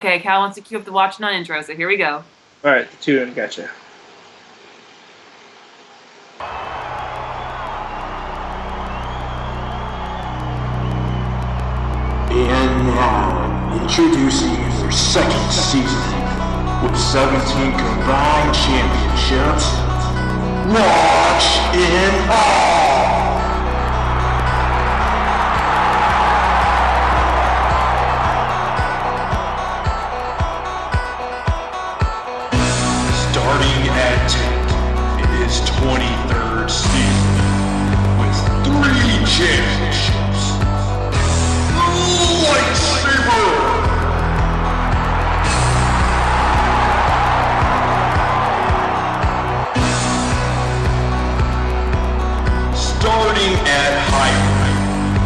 Okay, Cal wants to cue up the Watch On intro, so here we go. All right, the tune, gotcha. And now, introducing their second season with 17 combined championships, Watch in Awe! Starting at 10, it is 23rd season with 3 championships. Lightsaber! Starting at high,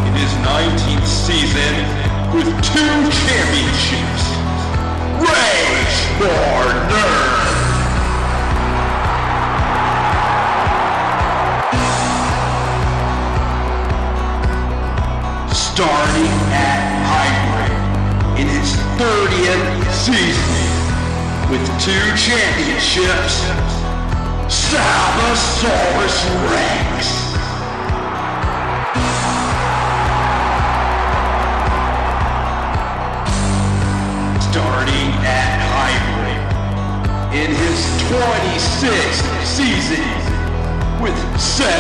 it is 19th season with 2 championships. Rage for Nerd! Starting at hybrid in its 30th season with 2 championships, Sabosaurus Rex. Starting at hybrid in his 26th season with 7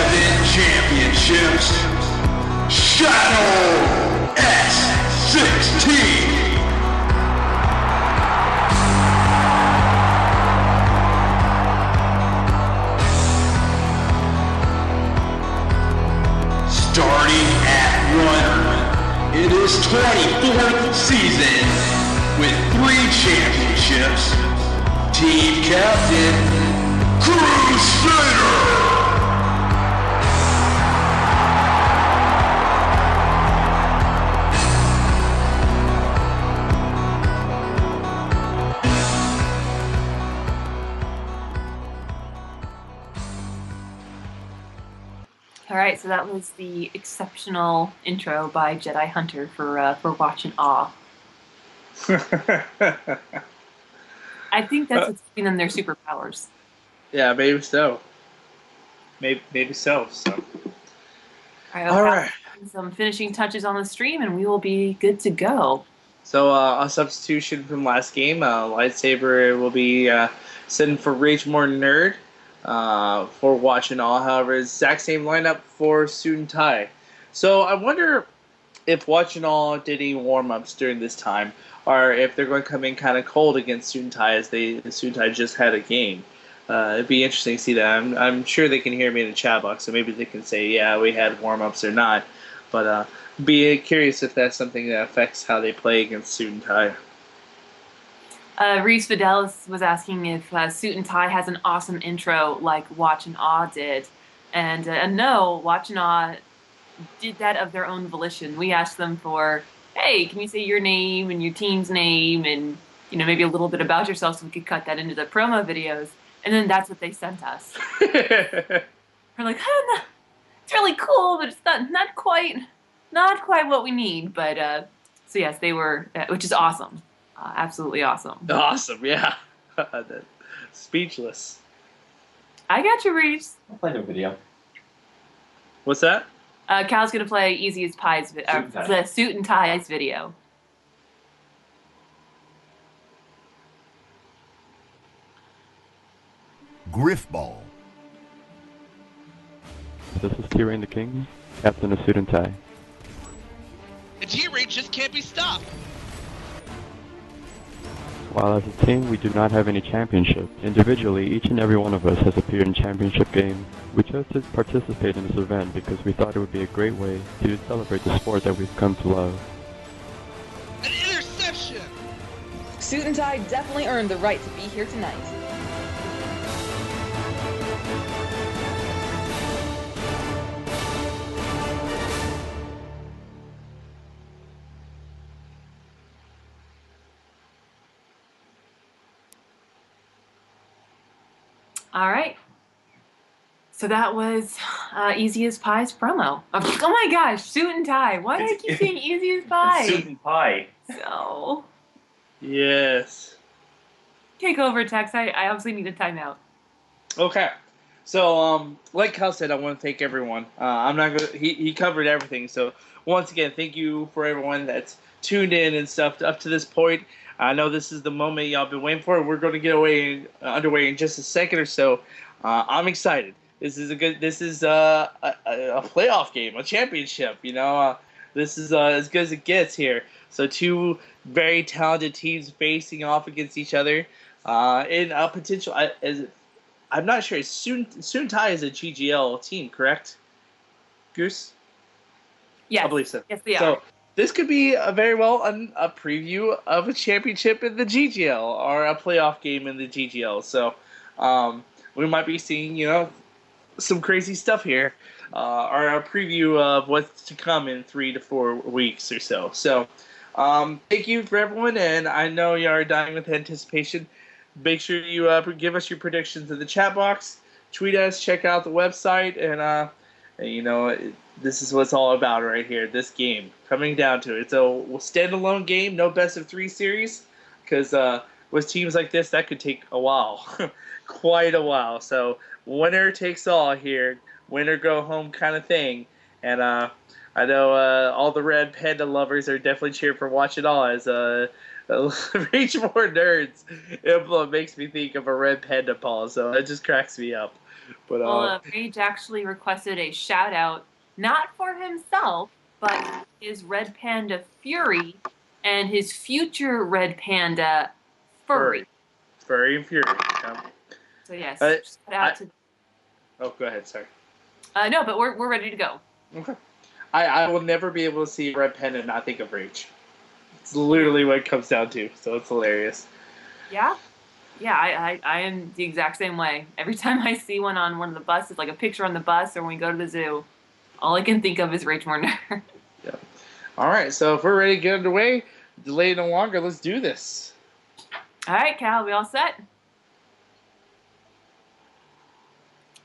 championships, Shadow S16. Starting at runner, it is 24th season with 3 championships, Team Captain Crusader. Alright, so that was the exceptional intro by Jedi Hunter for Watch in Awe. I think that's what's giving them their superpowers. Yeah, maybe so. Maybe so. All right. Some finishing touches on the stream, and we will be good to go. So, a substitution from last game, Lightsaber will be sitting for Rage More Nerd for Watch in Awe. However, exact same lineup for Student Tai. So, I wonder if Watch in Awe did any warm-ups during this time, or if they're going to come in kind of cold against Student Tai as Student Tai just had a game. It'd be interesting to see that. I'm sure they can hear me in the chat box, so maybe they can say, yeah, we had warm-ups or not. But be curious if that's something that affects how they play against Student Tai. Reese Fidelis was asking if Student Tai has an awesome intro like Watch in Awe did. And no, Watch in Awe did that of their own volition. We asked them for, hey, can you say your name and your team's name and maybe a little bit about yourself so we could cut that into the promo videos. And then that's what they sent us. We're like, oh, no, it's really cool, but it's not quite what we need. But so yes, they were, which is awesome, absolutely awesome. Awesome, yeah. Speechless. I got you, Reese. I'll play the video. What's that? Cal's gonna play Easy as Pie's the Suit and Tie's video. Grifball. This is T-Rain the King, Captain of Suit and Tie. The T-Rain just can't be stopped! While as a team we do not have any championship, individually each and every one of us has appeared in championship games. We chose to participate in this event because we thought it would be a great way to celebrate the sport that we've come to love. An interception! Suit and Tie definitely earned the right to be here tonight. All right. So that was Easy as Pie's promo. Oh my gosh, Suit and Tie. Why do I keep saying Easy as Pie? Suit and Pie. So, Yes. Take over, Tex. I obviously need a timeout. Okay. So, like Cal said, I want to thank everyone. I'm not gonna. He covered everything. So, once again, thank you for everyone that's tuned in and stuff up to this point. I know this is the moment y'all been waiting for. We're going to get underway in just a second or so. I'm excited. This is a good. This is a playoff game, a championship. This is as good as it gets here. So, two very talented teams facing off against each other in a potential. I'm not sure. Soon Tai is a GGL team, correct? Goose? Yes. I believe so. Yes, they are. So this could be a very well a preview of a championship in the GGL or a playoff game in the GGL. So we might be seeing, some crazy stuff here, or a preview of what's to come in 3 to 4 weeks or so. So thank you for everyone, and I know you are dying with anticipation. Make sure you give us your predictions in the chat box. Tweet us, check out the website, and this is what it's all about right here. This game coming down to it. It's a standalone game, no best of 3 series, because with teams like this, that could take a while, quite a while. So winner takes all here, winner go home kind of thing. And I know all the Red Panda lovers are definitely cheering for Watch It All as Reach More Nerds emblem makes me think of a red panda paw, so it just cracks me up. But Rage actually requested a shout out, not for himself, but his Red Panda Fury and his future Red Panda Furry. Furry and Fury. So yes, shout out to. Oh, go ahead. Sorry. No, but we're ready to go. Okay. I will never be able to see Red Panda and not think of Rage. It's literally what it comes down to, so it's hilarious. Yeah? Yeah, I am the exact same way. Every time I see one on one of the buses, like a picture on the bus or when we go to the zoo, all I can think of is Rage More Nerd. Yeah. All right, so if we're ready to get underway, delay no longer, let's do this. All right, Cal, we all set?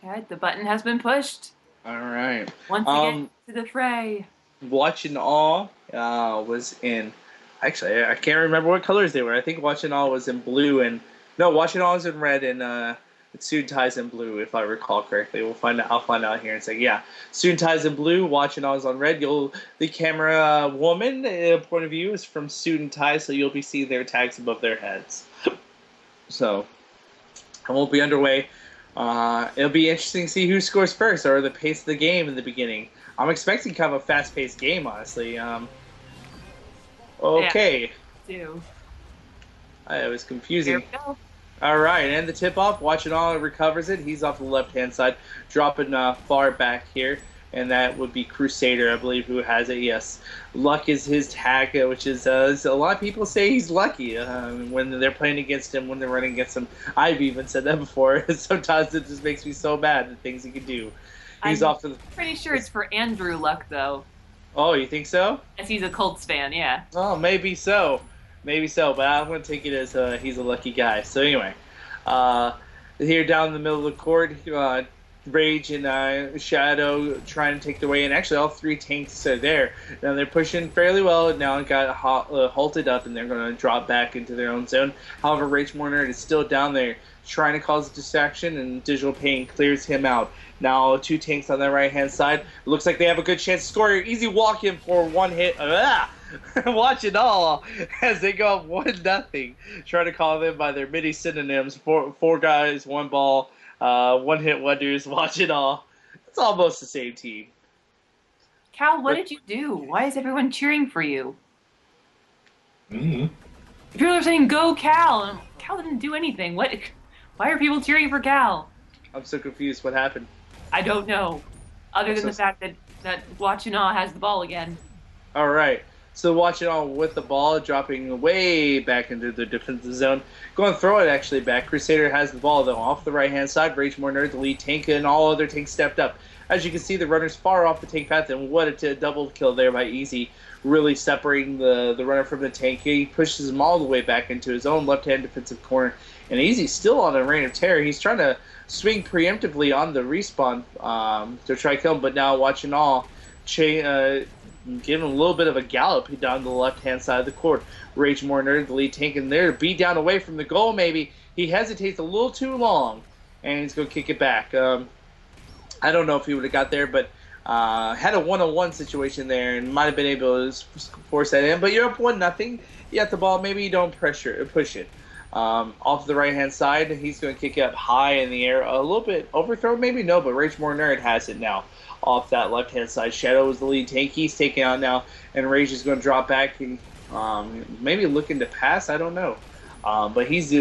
All right, the button has been pushed. All right. Once again, to the fray. Watch and All was in... Actually, I can't remember what colors they were. I think Watch and All was in blue and... No, Watch and All is in red and Soon Tai's in blue, if I recall correctly. I'll find out here in a second. Yeah, Soon Tai's in blue, Watch and All is on red. The camera woman point of view is from Soon Tai, so you'll be seeing their tags above their heads. So, I won't be underway. It'll be interesting to see who scores first, or the pace of the game in the beginning. I'm expecting kind of a fast-paced game, honestly. Okay. Yeah, It was confusing. Here we go. All right, and the tip-off, Watch It All recovers it. He's off the left-hand side, dropping far back here, and that would be Crusader, I believe, who has it. Yes, Luck is his tag, which is a lot of people say he's lucky when they're playing against him, when they're running against him. I've even said that before. Sometimes it just makes me so mad, the things he can do. I'm pretty sure it's for Andrew Luck, though. Oh, you think so? As he's a Colts fan, yeah. Oh, maybe so. Maybe so, but I'm going to take it as he's a lucky guy. So anyway, here down in the middle of the court, Rage and Shadow trying to take the way in. Actually, all 3 tanks are there. Now they're pushing fairly well. Now it got halted up, and they're going to drop back into their own zone. However, Rage More Nerd is still down there trying to cause a distraction, and Digital Pain clears him out. Now 2 tanks on the right-hand side. It looks like they have a good chance to score here. Easy walk-in for 1 hit. Watch it all as they go up 1-0. Try to call them by their many synonyms. Four guys, 1 ball, 1-hit wonders. Watch it all. It's almost the same team. Cal, what did you do? Why is everyone cheering for you? Mm-hmm. People are saying, go Cal. And Cal didn't do anything. Why are people cheering for Cal? I'm so confused. What happened? I don't know. Other than the fact that Watch and All has the ball again. All right. So Watch It All with the ball, dropping way back into the defensive zone. Going to throw it actually back. Crusader has the ball, though, off the right-hand side. Rage More Nerd, the lead tank, and all other tanks stepped up. As you can see, the runner's far off the tank path, and what a double kill there by Easy, really separating the runner from the tank. He pushes him all the way back into his own left-hand defensive corner, and Easy's still on a reign of terror. He's trying to swing preemptively on the respawn to try to kill him, but now Watch and All giving a little bit of a gallop down the left-hand side of the court. Rage More Nerd, the lead tank in there, to beat down away from the goal maybe. He hesitates a little too long, and he's going to kick it back. I don't know if he would have got there, but had a one-on-one situation there and might have been able to force that in. But you're up 1-0. You got the ball. Maybe you don't push it. Off the right-hand side, he's going to kick it up high in the air. A little bit overthrown, maybe no, but Rage More Nerd has it now. Off that left-hand side, Shadow is the lead tank. He's taking out now, and Rage is going to drop back. And, maybe looking to pass. I don't know. But he's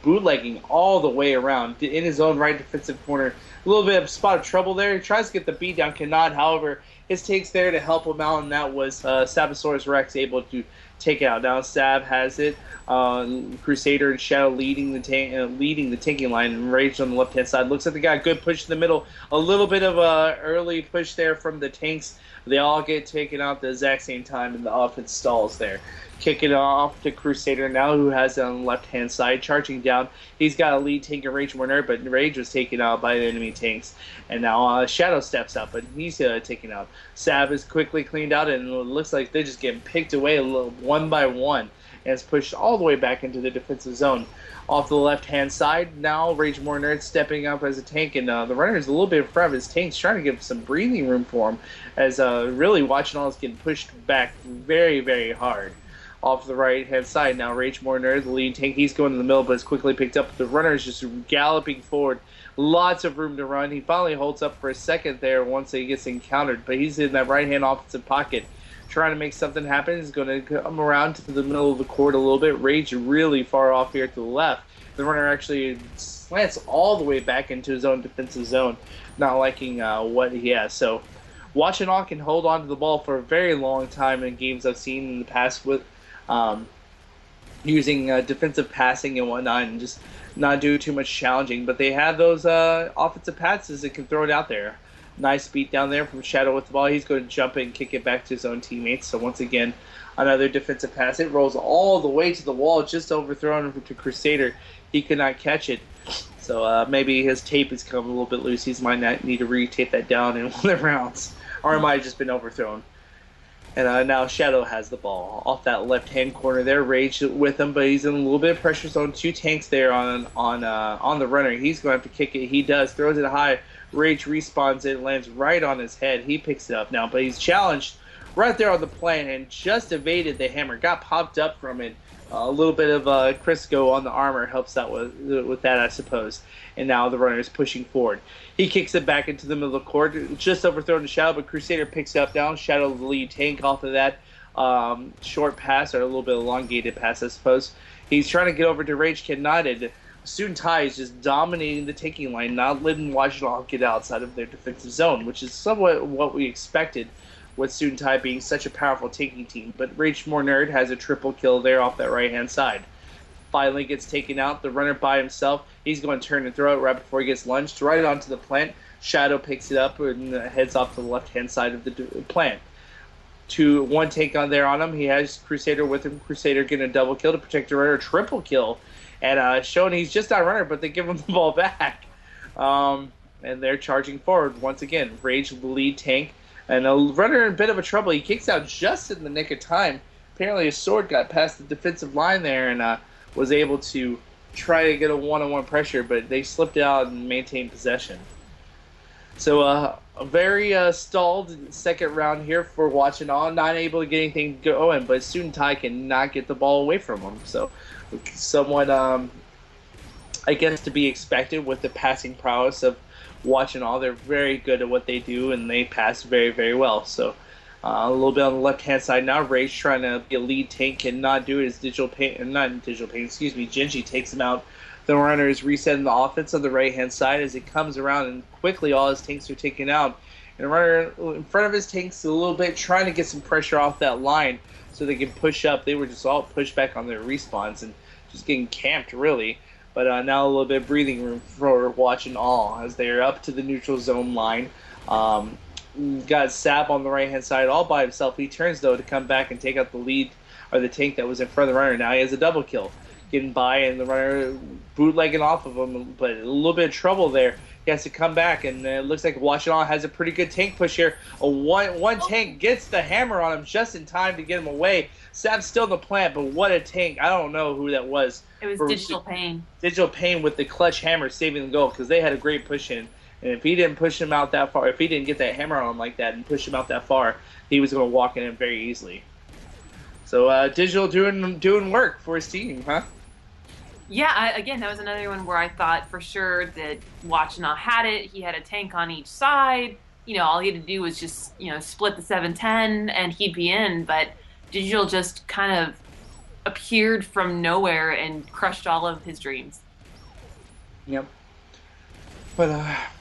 bootlegging all the way around in his own right defensive corner. A little bit of spot of trouble there. He tries to get the beat down, cannot. However, his take's there to help him out, and that was Sabosaurus Rex able to take it out. Now Sab has it. Crusader and Shadow leading the tanking line, and Rage on the left hand side. Looks like they got a good push in the middle. A little bit of a early push there from the tanks. They all get taken out at the exact same time, and the offense stalls there. Kick it off to Crusader now, who has it on the left-hand side, charging down. He's got a lead tank in Rage More Nerd, but Rage was taken out by the enemy tanks. And now Shadow steps up, but he's taken out. Sav is quickly cleaned out, and it looks like they're just getting picked away a little, one by one, and it's pushed all the way back into the defensive zone. Off the left-hand side, now Rage More Nerd stepping up as a tank, and the runner is a little bit in front of his tanks, trying to give some breathing room for him, as really watching all this getting pushed back very, very hard. Off the right-hand side now, Rage More Nerd, the lead tank, he's going to the middle, but it's quickly picked up. The runner is just galloping forward. Lots of room to run. He finally holds up for a second there once he gets encountered, but he's in that right-hand offensive pocket, trying to make something happen. He's going to come around to the middle of the court a little bit. Rage really far off here to the left. The runner actually slants all the way back into his own defensive zone, not liking what he has. So, Watch and All can hold on to the ball for a very long time in games I've seen in the past with using defensive passing and whatnot, and just not do too much challenging. But they have those offensive passes that can throw it out there. Nice beat down there from Shadow with the ball. He's going to jump it and kick it back to his own teammates. So once again, another defensive pass. It rolls all the way to the wall, just overthrown to Crusader. He could not catch it. So maybe his tape has come a little bit loose. He might not need to re-tape that down in one of the rounds. Or it might have just been overthrown. And now Shadow has the ball off that left-hand corner there. Rage with him, but he's in a little bit of pressure zone. Two tanks there on the runner. He's going to have to kick it. He does. Throws it high. Rage respawns it. Lands right on his head. He picks it up now, but he's challenged right there on the plane and just evaded the hammer. Got popped up from it. A little bit of Crisco on the armor helps out with that, I suppose. And now the runner is pushing forward. He kicks it back into the middle of the court, just overthrown to Shadow, but Crusader picks it up down. Shadow the lead tank off of that short pass, or a little bit elongated pass, I suppose. He's trying to get over to Rage, cannot. And Student Tai is just dominating the taking line, not letting Watch and All get outside of their defensive zone, which is somewhat what we expected with Student Tai being such a powerful taking team. But Rage More Nerd has a triple kill there off that right-hand side. Finally gets taken out. The runner by himself. He's going to turn and throw it right before he gets lunged right onto the plant. Shadow picks it up and heads off to the left-hand side of the plant. One take on there on him. He has Crusader with him. Crusader getting a double kill to protect the runner. Triple kill. And showing he's just not a runner, but they give him the ball back. And they're charging forward once again. Rage the lead tank. And a runner in a bit of a trouble. He kicks out just in the nick of time. Apparently his sword got past the defensive line there and was able to try to get a one-on-one pressure, but they slipped out and maintained possession. So a very stalled second round here for Watch and All. Not able to get anything going, but Student Tai cannot get the ball away from him. So somewhat, I guess, to be expected with the passing prowess of Watch and All. They're very good at what they do, and they pass very, very well. So a little bit on the left-hand side now. Rage trying to be a lead tank, cannot do it. His Genji takes him out. The runner is resetting the offense on the right-hand side as it comes around, and quickly all his tanks are taken out. And the runner in front of his tanks a little bit, trying to get some pressure off that line so they can push up. They were just all pushed back on their respawns and just getting camped, really. But now a little bit of breathing room for Watch and All as they are up to the neutral zone line. Got Sap on the right-hand side all by himself. He turns, though, to come back and take out the lead, or the tank that was in front of the runner. Now he has a double kill. Getting by, and the runner bootlegging off of him, but a little bit of trouble there. He has to come back, and it looks like Washington has a pretty good tank push here. One tank gets the hammer on him just in time to get him away. Sab's still in the plant, but what a tank. I don't know who that was. It was Digital Pain. Digital Pain with the clutch hammer saving the goal because they had a great push in. And if he didn't push him out that far, if he didn't get that hammer on him like that and push him out that far, he was going to walk in very easily. So Digital doing work for his team, huh? Yeah, again, that was another one where I thought for sure that Wachina had it. He had a tank on each side. All he had to do was just, split the 7-10 and he'd be in. But Digital just kind of appeared from nowhere and crushed all of his dreams. Yep. But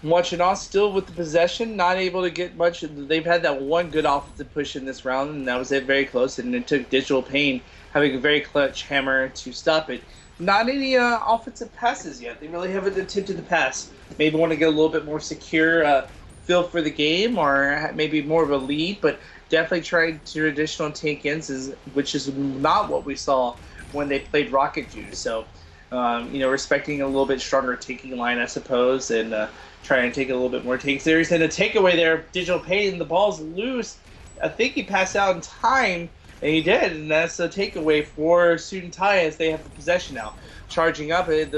Wachina still with the possession, not able to get much. They've had that one good offensive push in this round, and that was it, very close. And it took Digital Pain having a very clutch hammer to stop it. Not any offensive passes yet. They really haven't attempted the pass. Maybe want to get a little bit more secure feel for the game, or maybe more of a lead, but definitely tried traditional tank ends, which is not what we saw when they played Rocket Juice. So, respecting a little bit stronger tanking line, I suppose, and trying to take a little bit more tank series. And a takeaway there, Digital Pain, the ball's loose. I think he passed out in time. And he did, and that's a takeaway for Student Thai as they have the possession now. Charging up, it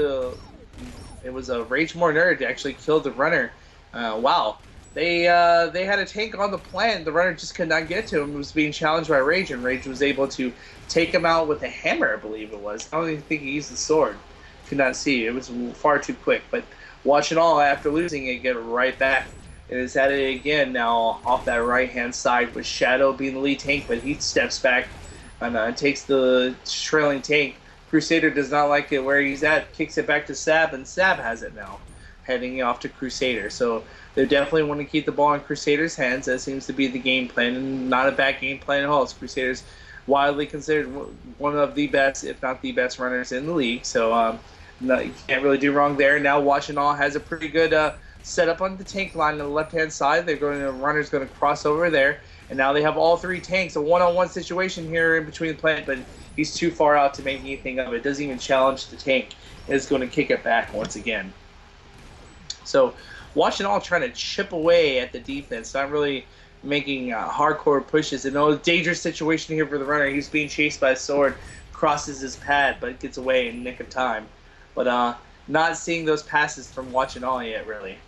was a Rage More Nerd to actually kill the runner. Wow. They had a tank on the plant. The runner just could not get to him. It was being challenged by Rage, and Rage was able to take him out with a hammer, I believe it was. I don't even think he used the sword. Could not see. It was far too quick. But watch it all, after losing it, get right back. It is at it again now off that right-hand side with Shadow being the lead tank, but he steps back and takes the trailing tank. Crusader does not like it where he's at, kicks it back to Sab, and Sab has it now, heading off to Crusader. So they definitely want to keep the ball in Crusader's hands. That seems to be the game plan, and not a bad game plan at all. Crusader's widely considered one of the best, if not the best runners in the league. So you can't really do wrong there. Now Washington has a pretty good set up on the tank line on the left-hand side. The runner's going to cross over there, and now they have all three tanks. A one-on-one situation here in between the plant, but he's too far out to make anything of it. Doesn't even challenge the tank. Is going to kick it back once again. So watching all trying to chip away at the defense, not really making hardcore pushes. And a dangerous situation here for the runner. He's being chased by a sword, crosses his pad, but gets away in the nick of time. But not seeing those passes from watching all yet, really.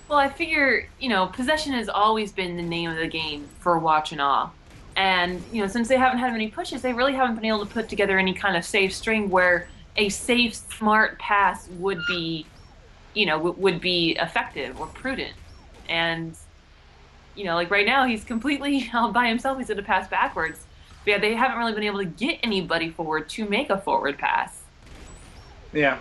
Well, I figure, possession has always been the name of the game for Watch and Awe. And, since they haven't had many pushes, they really haven't been able to put together any kind of safe string where a safe, smart pass would be, would be effective or prudent. And, like right now, he's completely by himself. He's going to pass backwards. But yeah, they haven't really been able to get anybody forward to make a forward pass. Yeah.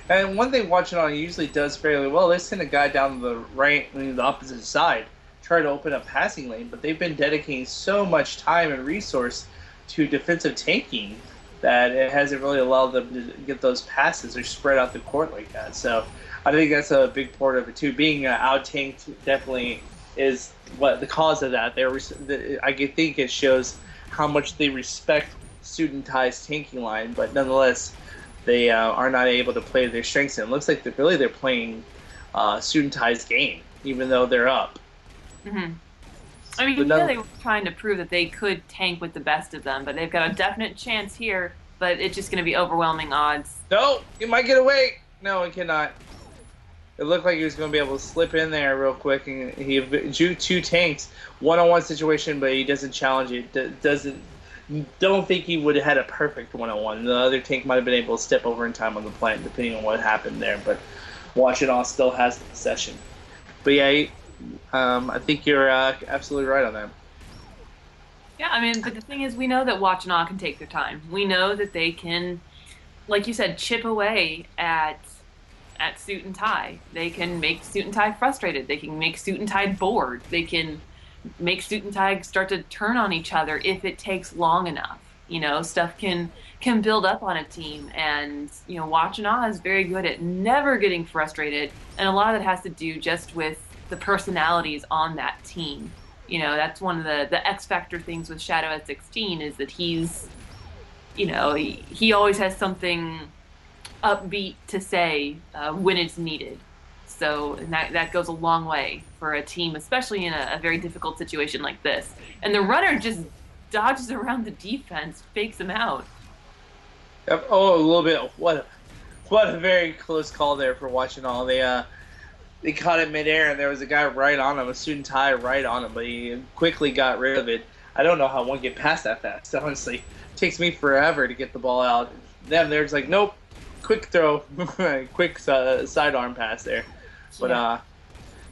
And one thing Watching On usually does fairly well, they send a guy down the right, the opposite side, try to open up passing lane, but they've been dedicating so much time and resource to defensive tanking that it hasn't really allowed them to get those passes or spread out the court like that. So I think that's a big part of it too. Being out-tanked definitely is what the cause of that. I think it shows how much they respect Student Thai's tanking line, but nonetheless, they are not able to play their strengths. And it looks like they're playing Student Thai's game, even though they're up. Mm-hmm. I mean, they were trying to prove that they could tank with the best of them, but they've got a definite chance here, but it's just going to be overwhelming odds. No, he might get away. No, he cannot. It looked like he was going to be able to slip in there real quick, and he drew two tanks, one-on-one situation, but he doesn't challenge it. Don't think he would have had a perfect one-on-one. The other tank might have been able to step over in time on the plant, depending on what happened there. But Washington still has the possession. But yeah, I think you're absolutely right on that. Yeah, I mean, but the thing is, we know that Wachina can take their time. We know that they can, like you said, chip away at Student Thai. They can make Student Thai frustrated. They can make Student Thai bored. They can make Student Thai start to turn on each other if it takes long enough. Stuff can build up on a team, and Wachina is very good at never getting frustrated, and a lot of that has to do just with the personalities on that team. That's one of the X Factor things with Shadow at 16 is that he's, he always has something upbeat to say when it's needed. So and that goes a long way for a team, especially in a very difficult situation like this. And the runner just dodges around the defense, fakes him out. Yep. Oh, a little bit. What a very close call there for watching all. They caught it midair, and there was a guy right on him, a student tie right on him, but he quickly got rid of it. I don't know how one get past that fast. Honestly, it takes me forever to get the ball out. Them, they're just like, nope, quick throw, quick sidearm pass there. But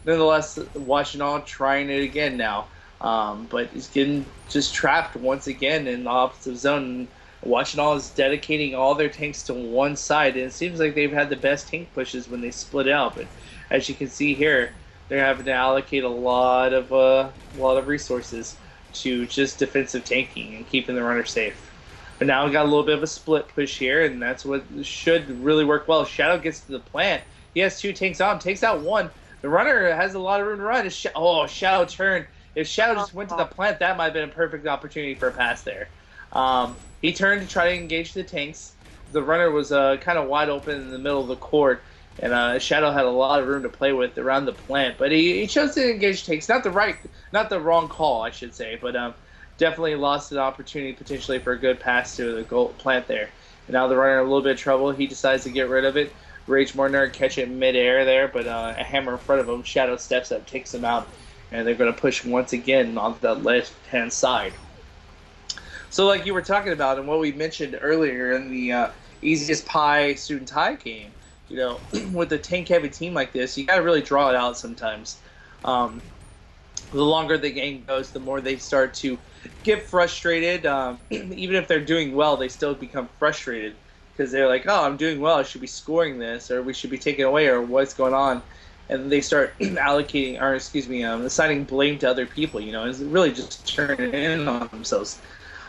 nonetheless, Washington trying it again now. But he's getting just trapped once again in the offensive zone. Washington is dedicating all their tanks to one side, and it seems like they've had the best tank pushes when they split out. But as you can see here, they're having to allocate a lot of resources to just defensive tanking and keeping the runner safe. But now we got a little bit of a split push here, and that's what should really work well. Shadow gets to the plant. He has 2 tanks on, takes out 1. The runner has a lot of room to run. Shadow turned. If Shadow just went to the plant, that might have been a perfect opportunity for a pass there. He turned to try to engage the tanks. The runner was kind of wide open in the middle of the court, and Shadow had a lot of room to play with around the plant. But he chose to engage tanks. Not the wrong call, I should say, but definitely lost an opportunity potentially for a good pass to the goal plant there. And now the runner in a little bit of trouble. He decides to get rid of it. Rage Morner catch it midair there, but a hammer in front of him. Shadow steps up, takes him out, and they're going to push once again on the left-hand side. So like you were talking about and what we mentioned earlier in the Easiest Pie Student Tie game, you know, with a tank-heavy team like this, you got to really draw it out sometimes. The longer the game goes, the more they start to get frustrated. Even if they're doing well, they still become frustrated because they're like, oh, I'm doing well, I should be scoring this, or we should be taking away, or what's going on. And they start assigning blame to other people, you know, and really just turning in on themselves.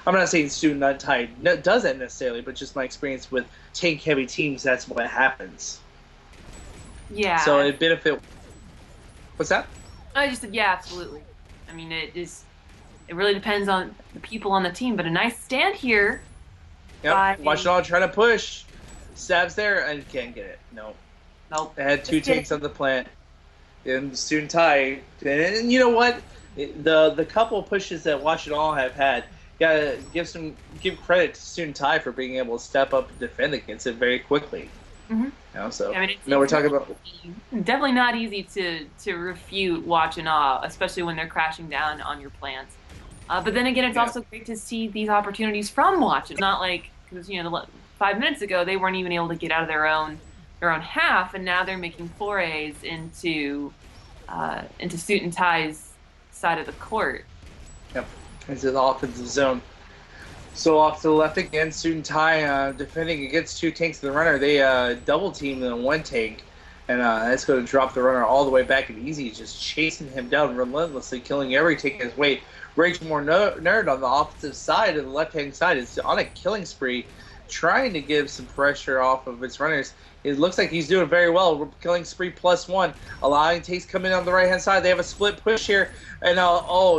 I'm not saying Student Tie does that necessarily, but just my experience with tank-heavy teams, that's what happens. Yeah. So it benefit. What's that? I just said, yeah, absolutely. I mean, it really depends on the people on the team, but a nice stand here. Yep. Washington trying to push. Stabs there and can't get it. Nope. They had 2 tanks on the plant. And Student Tie. And you know what? The couple of pushes that Washington have had, gotta give credit to Student Tie for being able to step up and defend against it very quickly. Mm-hmm. You know, so I mean, we're talking about definitely not easy to refute watch and awe, especially when they're crashing down on your plants. But then again, it's also great to see these opportunities from watch. It's not like because 5 minutes ago they weren't even able to get out of their own half, and now they're making forays into Student Tie's side of the court. Yep, into the offensive zone. So off to the left again, Student Tie defending against 2 tanks of the runner. They double team in 1 tank, and that's going to drop the runner all the way back, and Easy is just chasing him down relentlessly, killing every tank in his way. Rage More Nerd on the offensive side, of the left-hand side, is on a killing spree, trying to give some pressure off of its runners. It looks like he's doing very well. Killing spree +1, allowing tanks come in on the right-hand side. They have a split push here, and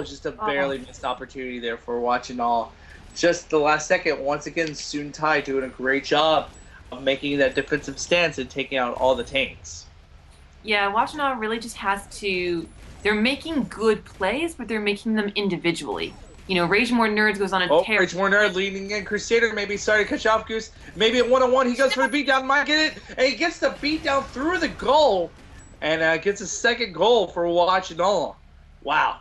just a barely missed opportunity there for watching all. Just the last second, once again, Student Tie doing a great job of making that defensive stance and taking out all the tanks. Yeah, Washington really just has to. They're making good plays, but they're making them individually. You know, Rage More Nerds goes on a tear. Rage More Nerd leading in. Crusader maybe started to catch off Goose. Maybe at 1-on-1, he goes for the beatdown. Might get it. And he gets the beatdown through the goal. And gets a second goal for Washington. Wow.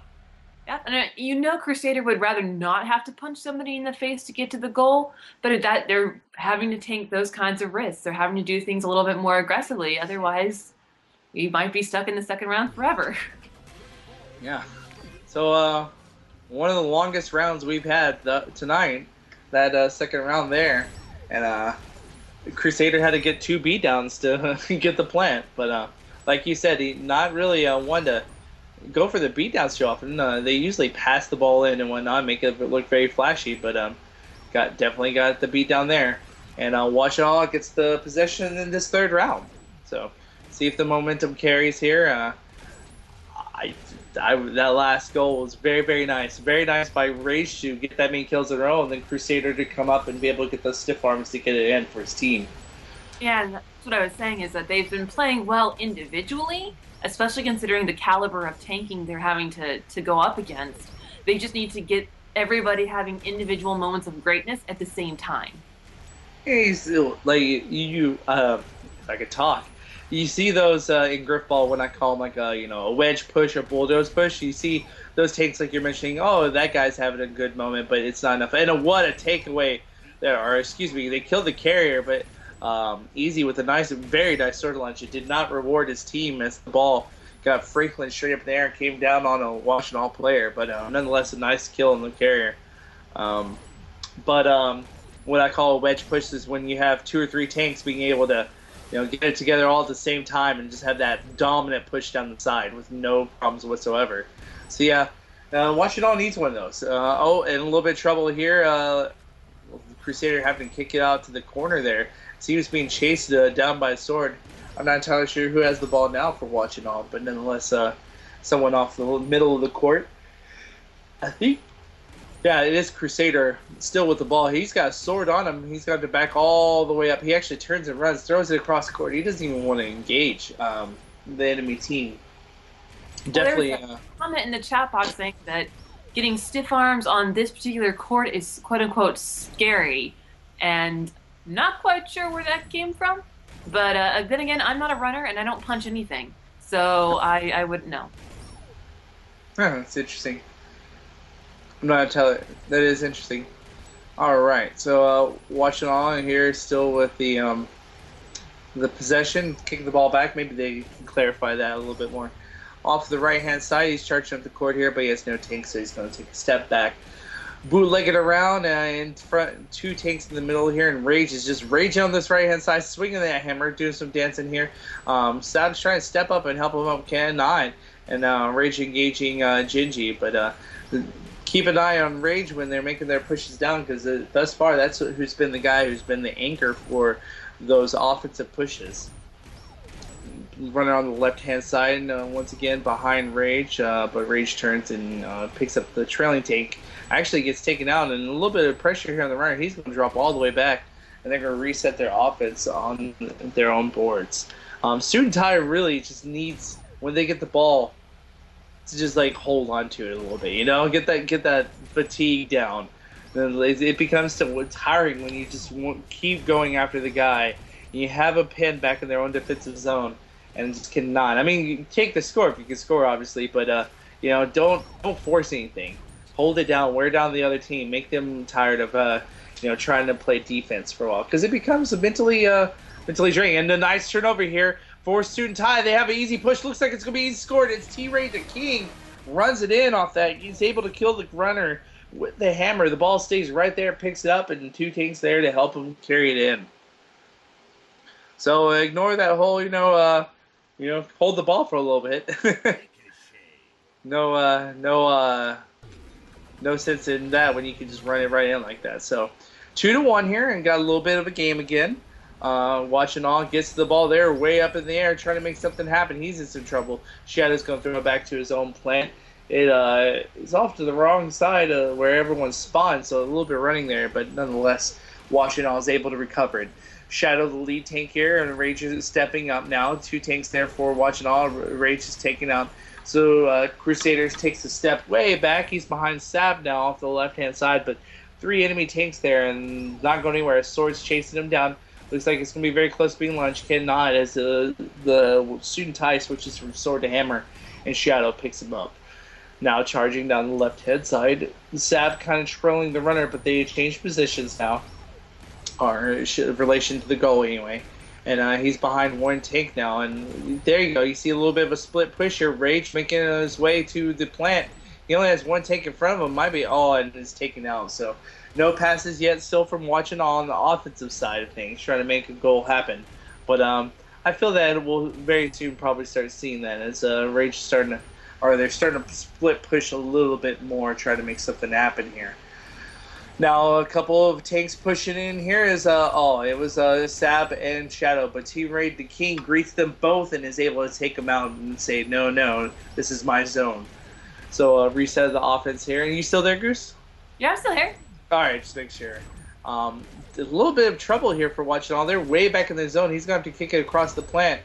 Yeah, and Crusader would rather not have to punch somebody in the face to get to the goal, but they're having to take those kinds of risks. They're having to do things a little bit more aggressively. Otherwise, we might be stuck in the second round forever. Yeah. So, one of the longest rounds we've had tonight, that second round there, and Crusader had to get 2 beatdowns to get the plant. But like you said, he not really one to go for the beatdowns too often. They usually pass the ball in and whatnot, make it look very flashy, but definitely got the beatdown there. And Washington gets the possession in this third round. So see if the momentum carries here. That last goal was very, very nice. Very nice by Rage to get that many kills in a row, and then Crusader to come up and be able to get those stiff arms to get it in for his team. Yeah, and that's what I was saying is that they've been playing well individually, especially considering the caliber of tanking they're having to go up against. They just need to get everybody having individual moments of greatness at the same time. He's like if I could talk, you see those in Grifball when I call them like a wedge push or bulldoze push. You see those takes like you're mentioning. Oh, that guy's having a good moment, but it's not enough. And what a takeaway there, or excuse me, they killed the carrier, but Easy with a very nice sword launch. It did not reward his team as the ball got Franklin straight up in the air and came down on a Washington player, but nonetheless a nice kill on the carrier. Um, but what I call a wedge push is when you have 2 or 3 tanks being able to, get it together all at the same time and just have that dominant push down the side with no problems whatsoever. So yeah, Washington needs one of those. And a little bit of trouble here. Crusader having to kick it out to the corner there. So he was being chased down by a sword. I'm not entirely sure who has the ball now for Washington, but nonetheless, someone off the middle of the court. I think. Yeah, it is Crusader still with the ball. He's got a sword on him. He's got to back all the way up. He actually turns and runs, throws it across the court. He doesn't even want to engage the enemy team. Definitely. There's a comment in the chat box saying that getting stiff arms on this particular court is quote unquote scary, and not quite sure where that came from. But then again, I'm not a runner and I don't punch anything, so I wouldn't know. Oh, that's interesting. I'm not telling. That is interesting. All right, so watching on here, still with the possession, kicking the ball back. Maybe they can clarify that a little bit more. Off the right-hand side, he's charging up the court here, but he has no tank, so he's going to take a step back. Bootleg it around, in front, 2 tanks in the middle here, and Rage is just raging on this right-hand side, swinging that hammer, doing some dancing here. Sav's trying to step up and help him up, cannot, and Rage engaging Gingy, but keep an eye on Rage when they're making their pushes down, because thus far that's who's been the guy who's been the anchor for those offensive pushes. Running on the left-hand side, once again behind Rage, but Rage turns and picks up the trailing tank. Actually gets taken out, and a little bit of pressure here on the runner. He's going to drop all the way back, and they're going to reset their offense on their own boards. Student Tire really just needs, when they get the ball, to just like hold on to it a little bit, get that fatigue down. Then it becomes so tiring when you just keep going after the guy. And you have a pin back in their own defensive zone, and just cannot. I mean, you take the score if you can score, obviously, but don't force anything. Hold it down, wear down the other team, make them tired of trying to play defense for a while, because it becomes mentally draining. And a nice turnover here for Student Tie. They have an easy push. Looks like it's going to be easy scored. It's T-Ray the King. Runs it in off that. He's able to kill the runner with the hammer. The ball stays right there, picks it up, and 2 tanks there to help him carry it in. So ignore that whole, hold the ball for a little bit. No sense in that when you can just run it right in like that. So 2-1 here, and got a little bit of a game again. Watching all gets the ball there, way up in the air, trying to make something happen. He's in some trouble. Shadow's going to throw it back to his own plant. It is off to the wrong side of where everyone spawned, so a little bit running there, but nonetheless, Washington is able to recover it. Shadow, the lead tank here, and Rage is stepping up now. 2 tanks there for watching all. Rage is taking out. So Crusaders takes a step way back. He's behind Sab now off the left-hand side, but 3 enemy tanks there and not going anywhere. Sword's chasing him down. Looks like it's going to be very close to being launched. Cannot, as the Student Tie switches from sword to hammer, and Shadow picks him up. Now charging down the left-hand side. Sab kind of trailing the runner, but they changed positions now. Or in relation to the goal anyway. And he's behind 1 tank now, and there you go. You see a little bit of a split push here. Rage making his way to the plant. He only has 1 tank in front of him. Might be and is taken out. So no passes yet. Still from watching on the offensive side of things, trying to make a goal happen. But I feel that we'll very soon probably start seeing that as Rage they're starting to split push a little bit more, try to make something happen here. Now a couple of tanks pushing in here is it was Sab and Shadow, but T-Ray the King greets them both and is able to take them out and say, no, this is my zone. So reset the offense here. Are you still there, Goose? Yeah, I'm still here. All right, just make sure. A little bit of trouble here for watching all. They're way back in the zone. He's going to have to kick it across the plant,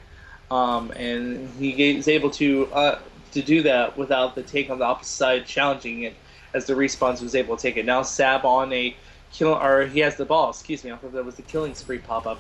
and he is able to do that without the take on the opposite side challenging it, as the response was able to take it. Now Sab on a kill, or he has the ball. Excuse me, I thought that was the killing spree pop up.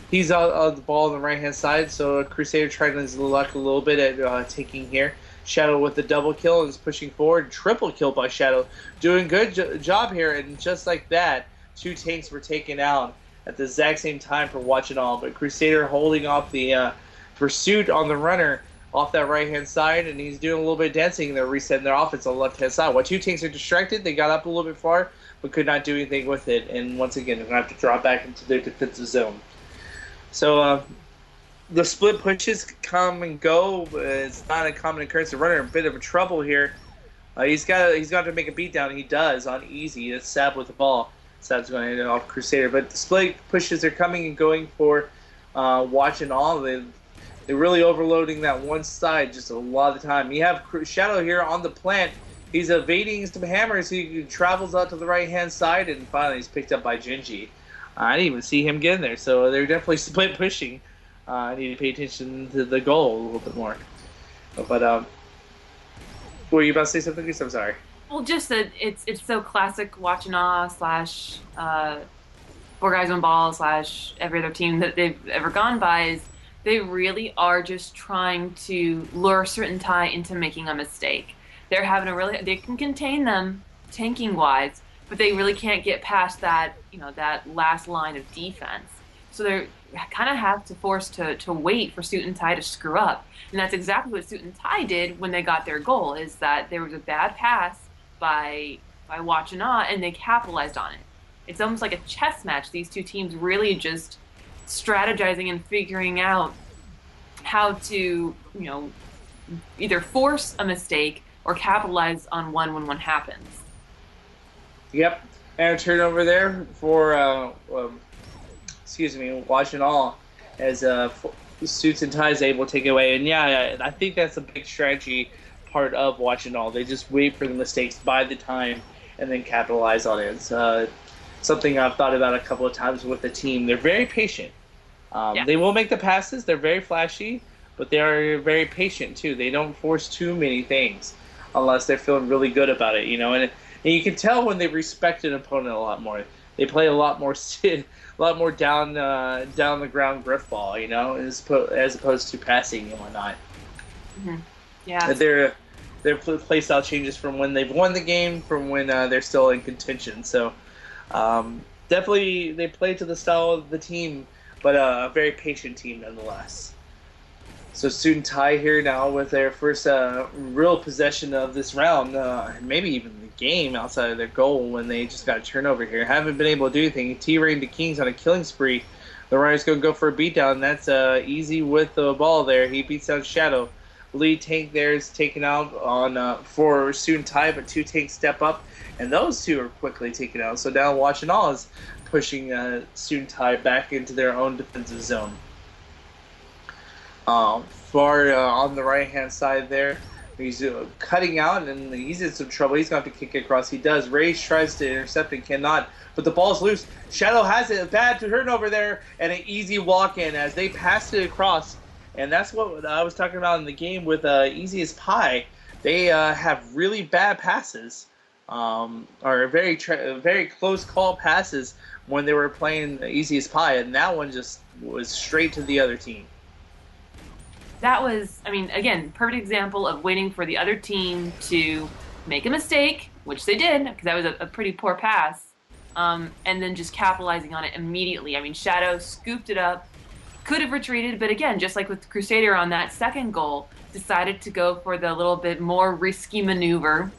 He's on the ball on the right hand side, so Crusader trying his luck a little bit at taking here. Shadow with the double kill and is pushing forward. Triple kill by Shadow, doing good job here, and just like that, 2 tanks were taken out at the exact same time for watching all. But Crusader holding off the pursuit on the runner off that right-hand side, and he's doing a little bit of dancing. They're resetting their offense on the left-hand side. While 2 tanks are distracted, they got up a little bit far, but could not do anything with it. And once again, they're going to have to drop back into their defensive zone. So the split pushes come and go. It's not a common occurrence. The runner in a bit of a trouble here. He's got to make a beatdown. He does on easy. It's Sab with the ball. Sab's going to end it off Crusader. But the split pushes are coming and going for Watch and All. They're really overloading that one side just a lot of the time. You have Shadow here on the plant. He's evading some hammers. He travels out to the right-hand side, and finally he's picked up by Gingy. I didn't even see him get in there, so they're definitely split pushing. I need to pay attention to the goal a little bit more. But, were you about to say something, Lisa? I'm sorry. Well, just that it's so classic Watch and Awe / 4 Guys, 1 Ball / every other team that they've ever gone by is they really are just trying to lure Certain Tie into making a mistake. They're having they can contain them tanking wise, but they really can't get past that, that last line of defense. So they're kind of have to force to wait for Suit and Tai to screw up. And that's exactly what Suit and Tai did when they got their goal, is that there was a bad pass by Watch and Awe, and they capitalized on it. It's almost like a chess match. These 2 teams really just strategizing and figuring out how to, either force a mistake or capitalize on one when one happens. Yep, and a turnover there for Watch and All, as Suits and Tie is able to take it away. And yeah, I think that's a big strategy part of Watch and All. They just wait for the mistakes, buy the time, and then capitalize on it. It's something I've thought about a couple of times with the team. They're very patient. They will make the passes. They're very flashy, but they are very patient too. They don't force too many things unless they're feeling really good about it, And you can tell when they respect an opponent a lot more. They play a lot more down the ground Grifball, as opposed to passing and whatnot. Mm-hmm. Yeah. Their play style changes from when they've won the game, from when they're still in contention. So definitely they play to the style of the team, but a very patient team nonetheless. So Suit and Tai here now with their first real possession of this round, maybe even the game outside of their goal, when they just got a turnover here. Haven't been able to do anything. T-Rain to Kings on a killing spree. The Runner's going to go for a beatdown. That's easy with the ball there. He beats down Shadow. Lead tank there is taken out on for Suit and Tai, but 2 tanks step up, and those 2 are quickly taken out. So now Watch and All is pushing Suit and Tai back into their own defensive zone. Far on the right-hand side there, he's cutting out, and he's in some trouble. He's going to have to kick it across. He does. Rage tries to intercept and cannot, but the ball's loose. Shadow has it. A bad turnover there, and an easy walk-in as they passed it across. And that's what I was talking about in the game with Easy as Pie. They have really bad passes, or very close call passes when they were playing Easy as Pie, and that one just was straight to the other team. That was, again, perfect example of waiting for the other team to make a mistake, which they did, because that was a pretty poor pass, and then just capitalizing on it immediately. Shadow scooped it up, could have retreated, but again, just like with Crusader on that second goal, decided to go for the little bit more risky maneuver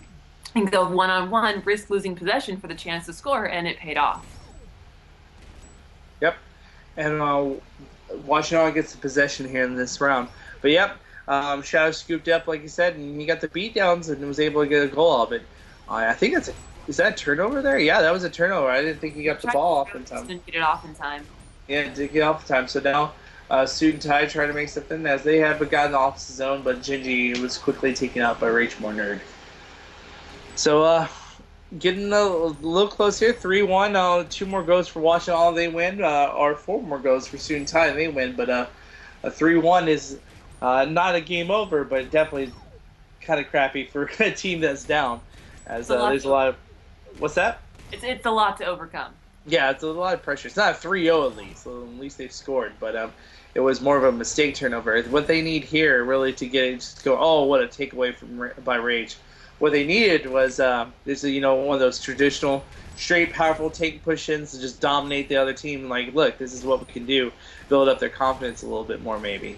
and go one-on-one, risk losing possession for the chance to score, and it paid off. Yep, and Watch and All gets the possession here in this round. But yep, Shadow scooped up, like you said, and he got the beatdowns and was able to get a goal out of it. I think is that a turnover there? Yeah, that was a turnover. I didn't think he got the ball off in time. Didn't get it off in time. Yeah, didn't get off in time. So now Suit and Tai trying to make something, as they have gotten the opposite zone, but Gingy was quickly taken out by Rage More Nerd. So getting a little close here. 3-1. 2 more goes for Washington, they win. Or 4 more goes for Student Tie, they win. But a 3-1 is not a game over, but definitely kind of crappy for a team that's down. As there's a lot of... What's that? It's a lot to overcome. Yeah, it's a lot of pressure. It's not a 3-0 at least. So at least they've scored. But it was more of a mistake turnover. What they need here really to get it, just go, oh, what a takeaway by Rage. What they needed was one of those traditional straight powerful take push-ins to just dominate the other team. Like, look, this is what we can do. Build up their confidence a little bit more, maybe.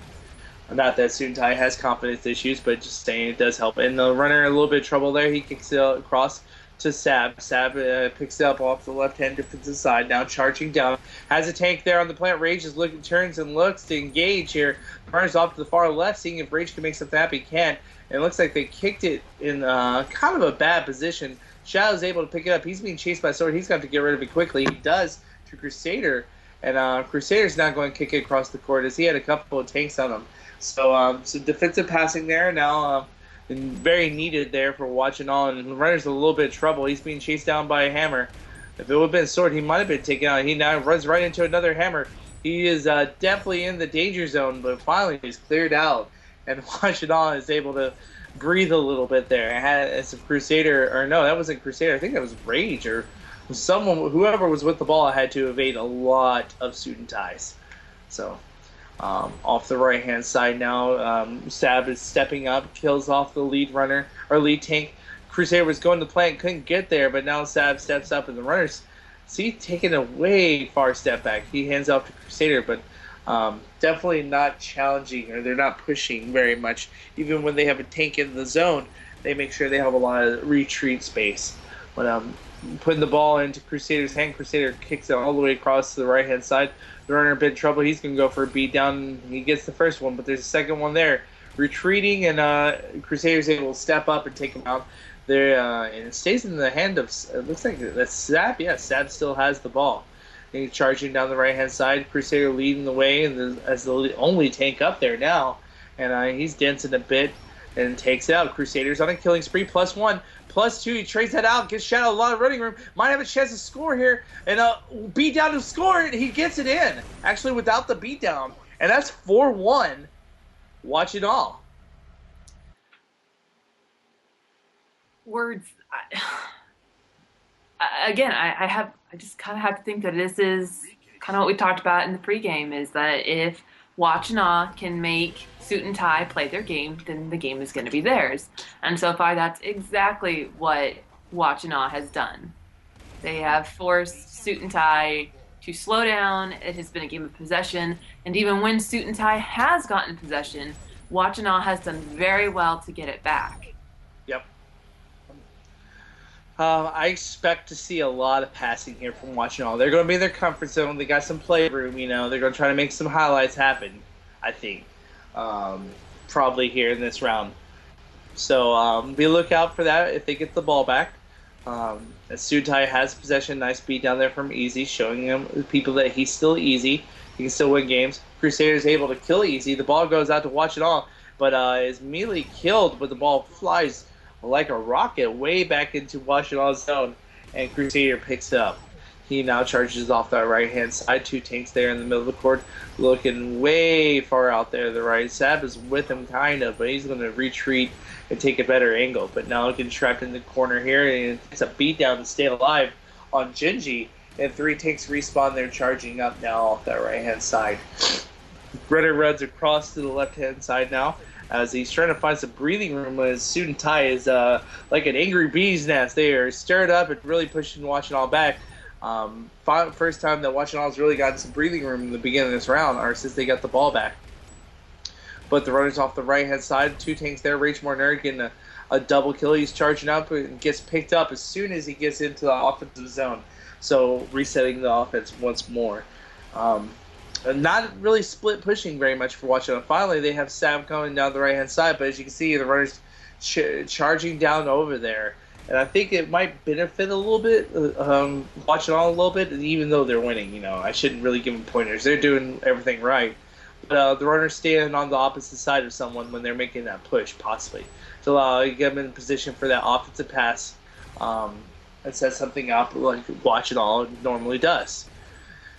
Not that Student Tie has confidence issues, but just saying it does help. And the runner in a little bit of trouble there. He kicks it across to Sab. Sab picks it up off the left-hand defensive side. Now charging down. Has a tank there on the plant. Rage is looking, turns and looks to engage here. Runner's off to the far left, seeing if Rage can make something happen. He can. And it looks like they kicked it in kind of a bad position. Shadow's able to pick it up. He's being chased by Sword. He's got to get rid of it quickly. He does to Crusader. And Crusader's not going to kick it across the court as he had a couple of tanks on him. So defensive passing there now. Very needed there for watching on. And the runner's in a little bit of trouble. He's being chased down by a hammer. If it would have been Sword, he might have been taken out. He now runs right into another hammer. He is definitely in the danger zone, but finally he's cleared out. And watching on is able to breathe a little bit there. As a Crusader, or no, that wasn't Crusader. I think that was Rage or someone, whoever was with the ball had to evade a lot of Student Ties. So off the right-hand side now, Sab is stepping up, kills off the lead runner, or lead tank. Crusader was going to the plant, couldn't get there, but now Sab steps up, and the runners see taking a way far step back. He hands off to Crusader, but definitely not challenging, or they're not pushing very much. Even when they have a tank in the zone, they make sure they have a lot of retreat space. But putting the ball into Crusader's hand, Crusader kicks it all the way across to the right-hand side. The runner in a bit of trouble. He's going to go for a beat down. He gets the first one, but there's a second one there. Retreating, and Crusader's able to step up and take him out. There, and it stays in the hand of, it looks like that's Sab. Yeah, Sab still has the ball. And he's charging down the right-hand side. Crusader leading the way as the only tank up there now. And he's dancing a bit and takes it out. Crusader's on a killing spree. +1, +2. He trades that out. Gives Shadow a lot of running room. Might have a chance to score here. And beat down to score it. He gets it in. Actually, without the beat down. And that's 4-1. Watch it all. Words. I just kind of have to think that this is kind of what we talked about in the pregame, is that if Watch and Awe can make Suit and Tie play their game, then the game is going to be theirs. And so far, that's exactly what Watch and Awe has done. They have forced Suit and Tie to slow down. It has been a game of possession. And even when Suit and Tie has gotten possession, Watch and Awe has done very well to get it back. Yep. I expect to see a lot of passing here from Watch and All. They're going to be in their comfort zone. They got some playroom, They're going to try to make some highlights happen, I think, probably here in this round. So be a lookout for that if they get the ball back. As Sutai has possession, nice beat down there from Easy, showing them people that he's still Easy. He can still win games. Crusader is able to kill Easy. The ball goes out to Watch It All, but is immediately killed, but the ball flies like a rocket way back into Watch It All's zone, and Crusader picks it up. He now charges off that right-hand side. 2 tanks there in the middle of the court, looking way far out there to the right. Sab is with him, kind of, but he's going to retreat and take a better angle. But now getting trapped in the corner here, and it's a beatdown to stay alive on Gingy. And 3 tanks respawn there, charging up now off that right-hand side. Redder runs across to the left-hand side now, as he's trying to find some breathing room, as Student Tie is like an angry bee's nest. They are stirred up and really pushing Watch It All back. First time that Watch It All's really gotten some breathing room in the beginning of this round, or since they got the ball back. But the runner's off the right-hand side. 2 tanks there. Rage More Nerd getting a double kill. He's charging up and gets picked up as soon as he gets into the offensive zone. So resetting the offense once more. Not really split pushing very much for Watch It All. Finally, they have Sam coming down the right-hand side, but as you can see, the runner's charging down over there. And I think it might benefit a little bit, Watch It All a little bit, even though they're winning. I shouldn't really give them pointers. They're doing everything right. But the runner's standing on the opposite side of someone when they're making that push, possibly, to get them in position for that offensive pass. and set something up like Watch It All normally does.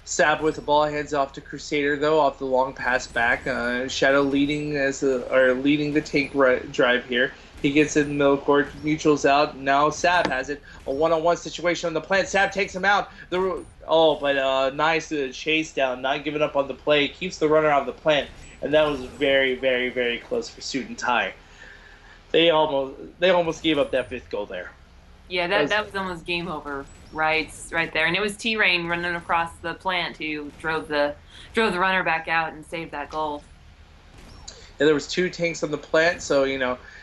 Sab with the ball, hands off to Crusader though, off the long pass back. Shadow leading leading the tank drive here. He gets in the middle court, neutrals out. Now Sab has it. A one-on-one situation on the plant. Sab takes him out. Nice chase down, not giving up on the play. Keeps the runner out of the plant, and that was very, very, very close for Student Tie. They almost gave up that 5th goal there. Yeah, that was almost game over, right there. And it was T-Rain running across the plant who drove the runner back out and saved that goal. And there was 2 tanks on the plant, so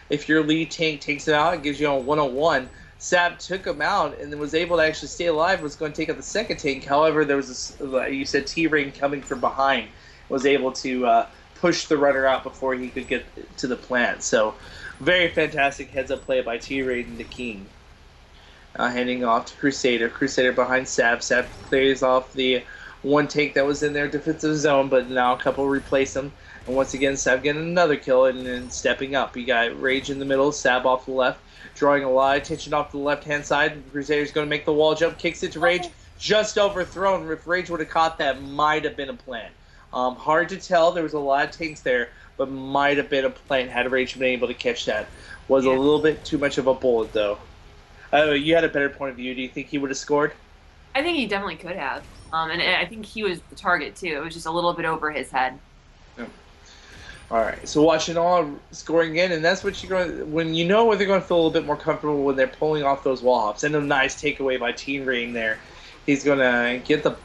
if your lead tank takes it out, it gives you a 1-on-1. Sab took him out and was able to actually stay alive. Was going to take out the second tank. However, there was you said T-Rain coming from behind, was able to push the runner out before he could get to the plant. So, very fantastic heads-up play by T-Rain and the King. Handing off to Crusader. Crusader behind Sab. Sab clears off the 1 tank that was in their defensive zone, but now a couple replace them. And once again, Sab getting another kill and then stepping up. You got Rage in the middle, Sab off the left, drawing a lot of attention off the left-hand side. Crusader's going to make the wall jump, kicks it to Rage, just overthrown. If Rage would have caught that, might have been a plant. Hard to tell. There was a lot of tanks there, but might have been a plant had Rage been able to catch that. Was a little bit too much of a bullet, though. You had a better point of view. Do you think he would have scored? I think he definitely could have. And I think he was the target, too. It was just a little bit over his head. Yeah. All right, so Watch It All scoring in, and that's what you're going. When you know where they're going to feel a little bit more comfortable when they're pulling off those wall hops. And a nice takeaway by T-Rain there. He's going to get the.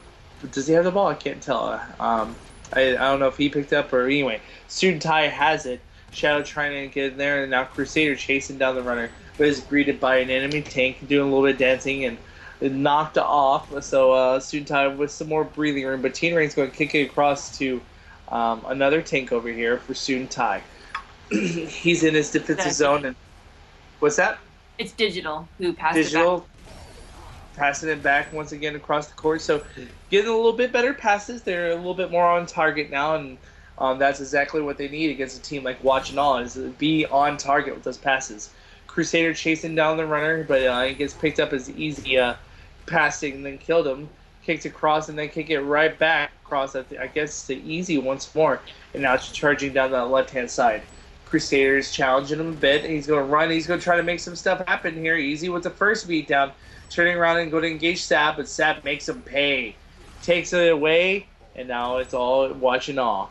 Does he have the ball? I can't tell. I don't know if he picked up or anyway. Student Tie has it. Shadow trying to get in there, and now Crusader chasing down the runner, but is greeted by an enemy tank doing a little bit of dancing and knocked off. So Student Tie with some more breathing room, but T-Rain's going to kick it across to. Another tank over here for Student Tie. He's in his defensive zone. And what's that? It's Digital who passed it back. Passing it back once again across the court. So getting a little bit better passes. They're a little bit more on target now, and that's exactly what they need against a team like Watch It All, is to be on target with those passes. Crusader chasing down the runner, but he gets picked up as easy passing and then killed him. Kicks across and then kick it right back across, I guess, to Easy once more. And now it's charging down that left-hand side. Crusader is challenging him a bit. He's going to run. He's going to try to make some stuff happen here. Easy with the first beatdown. Turning around and going to engage Sab, but Sab makes him pay. Takes it away, and now it's all Watch It All.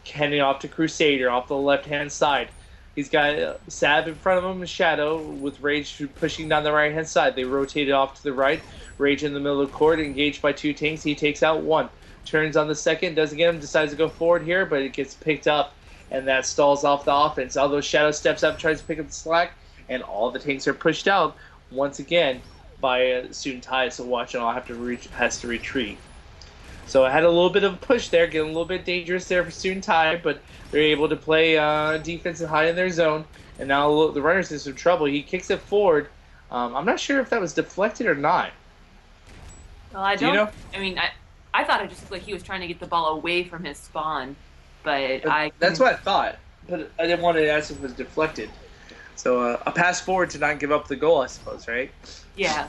Handing off to Crusader off the left-hand side. He's got Sab in front of him, Shadow, with Rage pushing down the right-hand side. They rotate it off to the right. Rage in the middle of the court, engaged by 2 tanks. He takes out 1. Turns on the second, doesn't get him, decides to go forward here, but it gets picked up, and that stalls off the offense. Although Shadow steps up, tries to pick up the slack, and all the tanks are pushed out once again by Student Tie, so Watch It All has to retreat. So I had a little bit of a push there, getting a little bit dangerous there for Student Tie, but they're able to play defense and high in their zone, and now the runner's in some trouble. He kicks it forward. I'm not sure if that was deflected or not. Well, I don't. Do you know? I mean, I thought it just looked like he was trying to get the ball away from his spawn, but that's what I thought. But I didn't want to ask if it was deflected. So a pass forward to not give up the goal, I suppose, right? Yeah.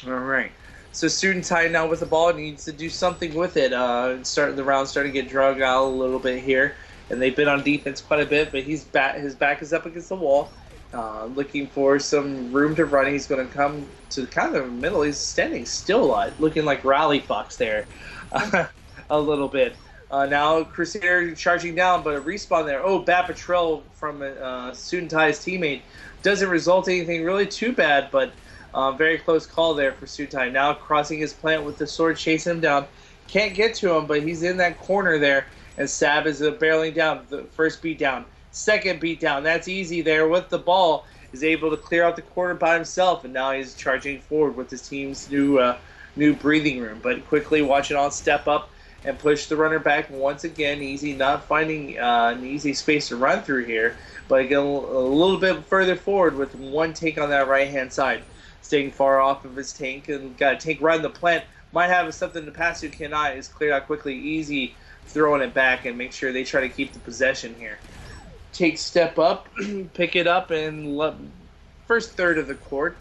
All right. So Student Tie now with the ball needs to do something with it. Starting to get drug out a little bit here, and they've been on defense quite a bit. But his back is up against the wall. Looking for some room to run. He's going to come to kind of the middle. He's standing still a lot, looking like Rally Fox there a little bit. Now Crusader charging down, but a respawn there. Oh, bad patrol from Student Tie's teammate. Doesn't result in anything really too bad, but very close call there for Student Tie. Now crossing his plant with the sword, chasing him down. Can't get to him, but he's in that corner there, and Sab is barreling down. The first beat down. Second beat down. That's Easy there with the ball. Is able to clear out the corner by himself, and now he's charging forward with his team's new breathing room. But quickly Watch It All step up and push the runner back once again. Easy not finding an easy space to run through here, but again a little bit further forward with 1 tank on that right-hand side. Staying far off of his tank, and got a tank right in the plant. Might have something to pass to, cannot. Is cleared out quickly. Easy throwing it back and make sure they try to keep the possession here. Take step up, pick it up, and first third of the court.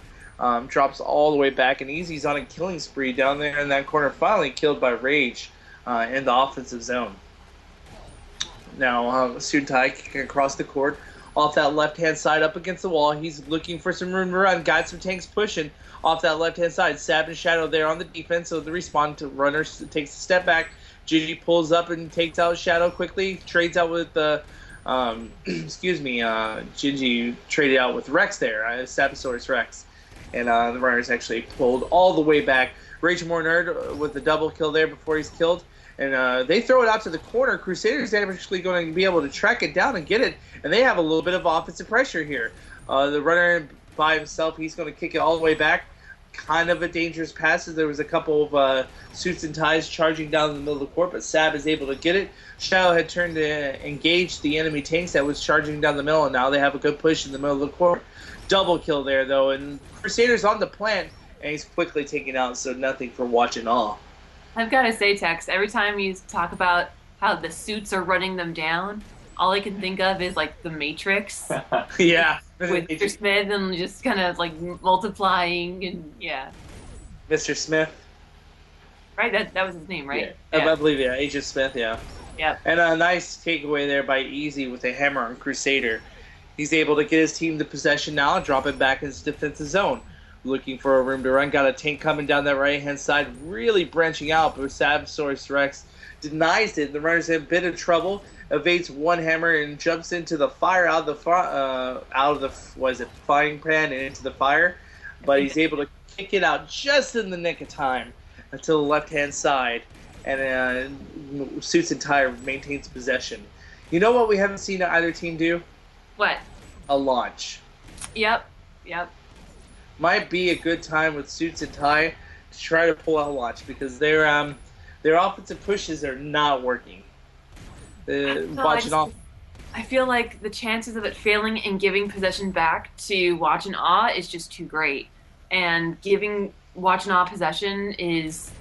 drops all the way back, and Easy's on a killing spree down there in that corner, finally killed by Rage in the offensive zone. Now, Student Tai kicking across the court, off that left-hand side up against the wall. He's looking for some room to run. Got some tanks pushing off that left-hand side. Sab and Shadow there on the defense, so the respawn to runner takes a step back. Gigi pulls up and takes out Shadow quickly. Trades out with the, Gigi traded out with Rex there, Sabosaurus Rex. And the runners actually pulled all the way back. Rage More Nerd with the double kill there before he's killed. And they throw it out to the corner. Crusaders are actually going to be able to track it down and get it. And they have a little bit of offensive pressure here. The runner by himself, he's going to kick it all the way back. Kind of a dangerous pass. There was a couple of Suits and Ties charging down in the middle of the court, but Sab is able to get it. Shadow had turned to engage the enemy tanks that was charging down the middle, and now they have a good push in the middle of the court. Double kill there, though, and Crusaders on the plant, and he's quickly taken out, so nothing for Watch and Awe. I've got to say, Tex, every time you talk about how the Suits are running them down, all I can think of is, like, the Matrix. Yeah. With Mr. Smith and just kind of, like, multiplying and, yeah. Mr. Smith. Right? That was his name, right? Yeah. I believe, yeah. Agent Smith, yeah. Yep. And a nice takeaway there by Easy with a hammer on Crusader. He's able to get his team the possession now and drop it back in his defensive zone. Looking for a room to run. Got a tank coming down that right-hand side, really branching out, but Sabosaurus Rex denies it. The runner's in a bit of trouble, evades one hammer and jumps into the fire out of the frying pan and into the fire. But he's able to kick it out just in the nick of time to the left-hand side, and Suits and Tire maintains possession. You know what we haven't seen either team do? What? A launch. Yep. Might be a good time with Suits and Tie to try to pull out a launch because their offensive pushes are not working. I feel like the chances of it failing and giving possession back to Watch and Awe is just too great. And giving Watch and Awe possession is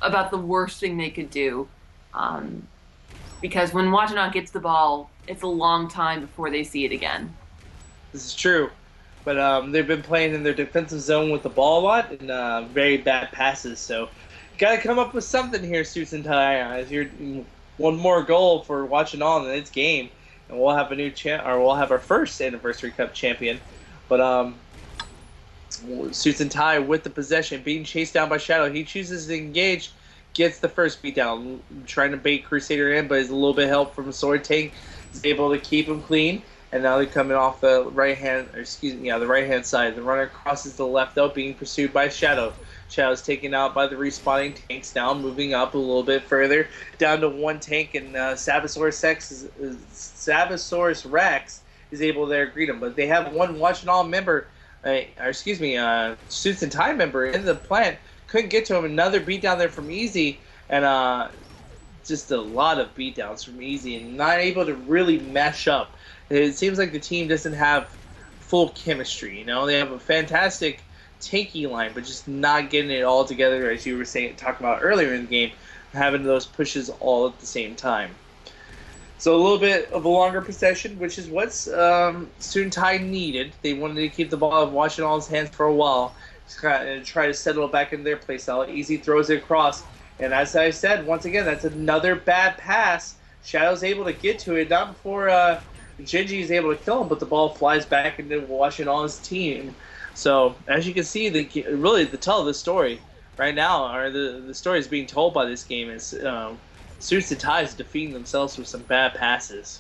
about the worst thing they could do. Because when Watch and Awe gets the ball, it's a long time before they see it again. This is true. But they've been playing in their defensive zone with the ball a lot and very bad passes. So got to come up with something here, Suits and Tie. As you're one more goal for Watching On in its game, and we'll have a new we'll have our first Anniversary Cup champion. But Suits and Tie with the possession, being chased down by Shadow. He chooses to engage, gets the first beatdown, trying to bait Crusader in, but is a little bit of help from Sword Tank. He's able to keep him clean. And now they're coming off the the right-hand side. The runner crosses the left though, being pursued by Shadow. Shadow's taken out by the respawning tanks now, moving up a little bit further, down to one tank, and Sabosaurus Rex is able to greet him. But they have one Watch and All member, Suits and Tie member in the plant. Couldn't get to him. Another beatdown there from Easy, and just a lot of beatdowns from Easy, and not able to really mesh up. It seems like the team doesn't have full chemistry. You know, they have a fantastic tanky line, but just not getting it all together, as you were talking about earlier in the game, having those pushes all at the same time. So a little bit of a longer possession, which is what Student Tie needed. They wanted to keep the ball Watching All's hands for a while, and try to settle it back into their play style. Easy throws it across, and as I said, once again, that's another bad pass. Shadow's able to get to it, not before Gingy is able to kill him, but the ball flies back into Watching All's team. So, as you can see, the tell of the story right now, or the story is being told by this game, is Suits and Ties defeating themselves with some bad passes.